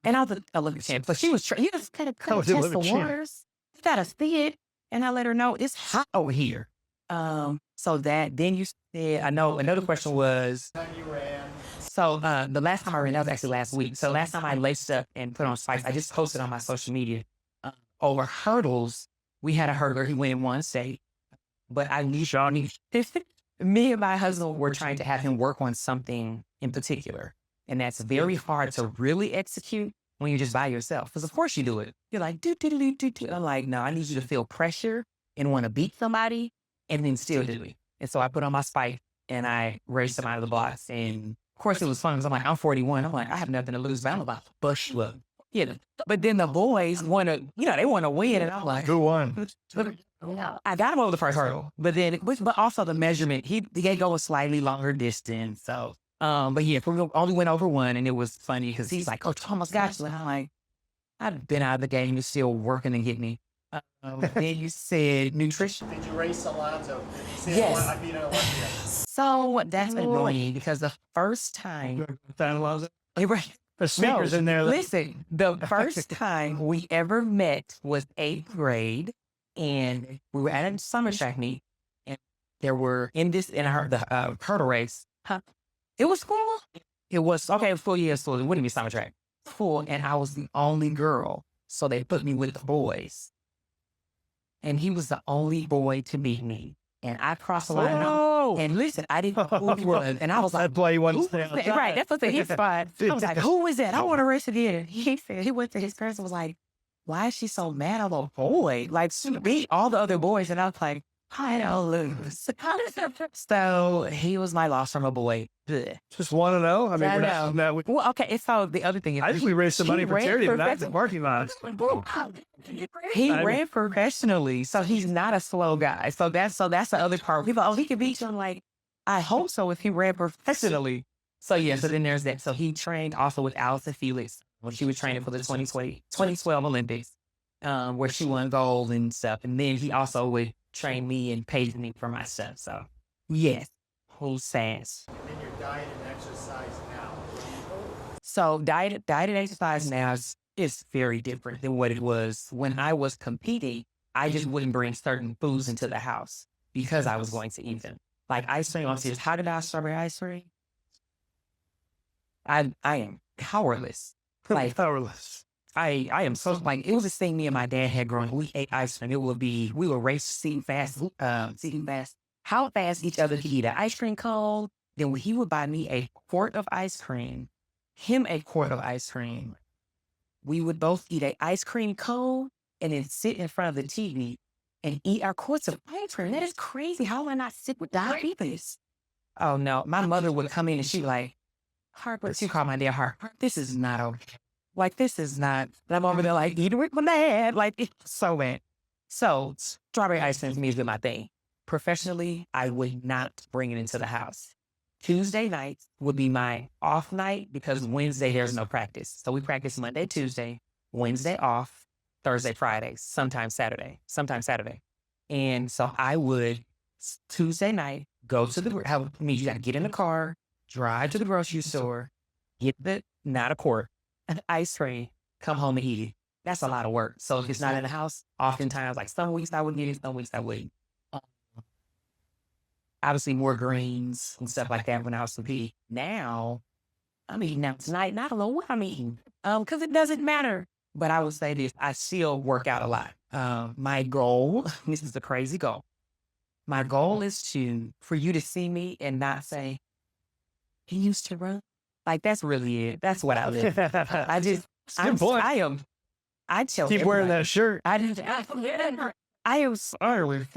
And I was an Olympic champ. So she was trying, you just kind of test the waters. You got to see it. And I let her know it's hot over here. So then you said, I know another question was, Time you ran. so the last time I ran, that was actually last week. So last time I laced up and put on spikes, I just posted on my social media over hurdles. We had a hurdler who went in one state, but I knew me and my husband were trying to have him work on something in particular. And that's very hard to really execute when you're just by yourself. Because of course you do it. You're like, do. I'm like, no, I need you to feel pressure and want to beat somebody and then still do it. And so I put on my spike and I raced him out of the blocks. And of course it was fun because I'm like, I'm 41. I'm like, I have nothing to lose, but I'm about to bust you up. But then the boys want to, they want to win. And I'm like, Who won? I got him over the first hurdle. But then, but also the measurement, he go a slightly longer distance. So, but yeah, we only went over one. And it was funny because he's like, Coach, almost got you. And I'm like, I've been out of the game. You're still working to get me. Then you said nutrition. Did you race Alonzo? Did you say Yes. I beat an Olympia? So that's annoying because the first time, The speakers in there. Listen, the first time we ever met was 8th grade, and we were at a summer track meet, and there were the hurdle race. It was full. It was okay. Full year school. It wouldn't be summer track. Full, and I was the only girl, so they put me with the boys, and he was the only boy to beat me. And I crossed the line. And listen, I didn't know who he was. And I was like, That's why you want to who stay is that? outside. Right, that's what the hit spot. I was like, who is that? I want to race again. He said, he went to his parents and was like, why is she so mad at a boy? Like, she beat all the other boys. And I was like, I don't lose. So he was my loss from a boy. Blech. Just want to know. I mean, I we're know. not, we, Well, okay, and so the other thing is, I think we raised some money for charity, but not the parking lot. he I- ran professionally, so he's not a slow guy. So that's the other part. People, he could beat you. I'm like, I hope so if he ran professionally. So yeah, so then there's that. So he trained also with Allison Felix when she was training for the 2012 Olympics, where she won gold and stuff. And then he also would train me and pay me for my stuff. So yes. who says. And then your diet and exercise now. So diet and exercise now is very different than what it was when I was competing. I just wouldn't bring certain foods into the house because I was going to eat them. Like ice cream, I'm serious. How did I strawberry ice cream? I am powerless. Like Powerless. I am so like it was this thing me and my dad had growing. We ate ice cream. We would race see fast, how fast each other could eat an ice cream cone. Then he would buy me a quart of ice cream, him a quart of ice cream. We would both eat an ice cream cone and then sit in front of the TV and eat our quarts of ice cream. That is crazy. How am I not sick with diabetes? Oh no, my mother would come in and she'd like, Harper, she called my dad Harper. This is not okay. Like, this is not, and I'm over there like, eat it with my dad. Like, it's so bad. So, strawberry ice cream for me has been my thing. Professionally, I would not bring it into the house. Tuesday nights would be my off night because Wednesday there's no practice. So we practice Monday, Tuesday, Wednesday off, Thursday, Friday, sometimes Saturday. And so I would, Tuesday night, go to you got to get in the car, drive to the grocery store, get not a quart, an ice cream, come home and eat it. That's a lot of work. So if it's not in the house, oftentimes, like some weeks I would get it, some weeks I wouldn't. Obviously more greens and stuff like that when I was competing. Now, I'm eating out tonight and I don't know what I'm eating because it doesn't matter. But I would say this, I still work out a lot. My goal, this is a crazy goal. My goal is for you to see me and not say, he used to run. Like, that's really it. That's what I live. I tell Keep wearing that shirt. I am sorry.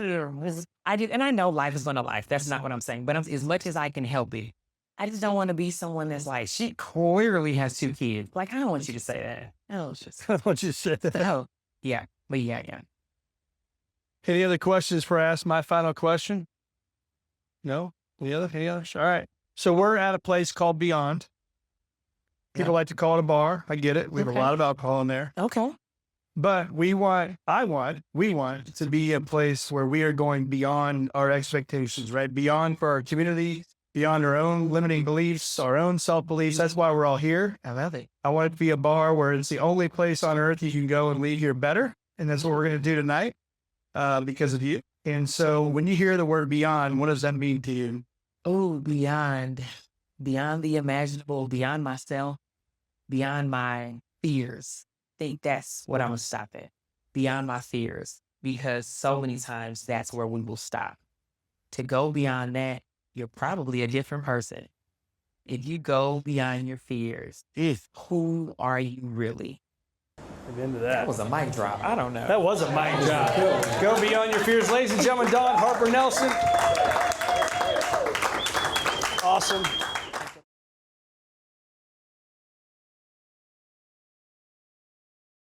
And I know life is gonna life. That's not what I'm saying. But as much as I can help it, I just don't want to be someone that's like, she clearly has 2 kids. Like, I don't want you to say that. I don't want you to say that. Oh, yeah. But yeah. Any other questions before I ask my final question? No? Any others? All right. So we're at a place called Beyond. People like to call it a bar. I get it. We have a lot of alcohol in there. Okay. But we want to be a place where we are going beyond our expectations, right? Beyond for our community, beyond our own limiting beliefs, our own self-beliefs. That's why we're all here. I love it. I want it to be a bar where it's the only place on earth you can go and leave here better. And that's what we're going to do tonight because of you. And so when you hear the word beyond, what does that mean to you? Oh, beyond the imaginable, beyond myself, beyond my fears. I think that's what I'm going to stop at. Beyond my fears. Because so many times that's where we will stop. To go beyond that, you're probably a different person. If you go beyond your fears, who are you really? Into that. That was a mic drop. I don't know. That was a mic drop. Go beyond your fears. Ladies and gentlemen, Dawn Harper-Nelson. Awesome.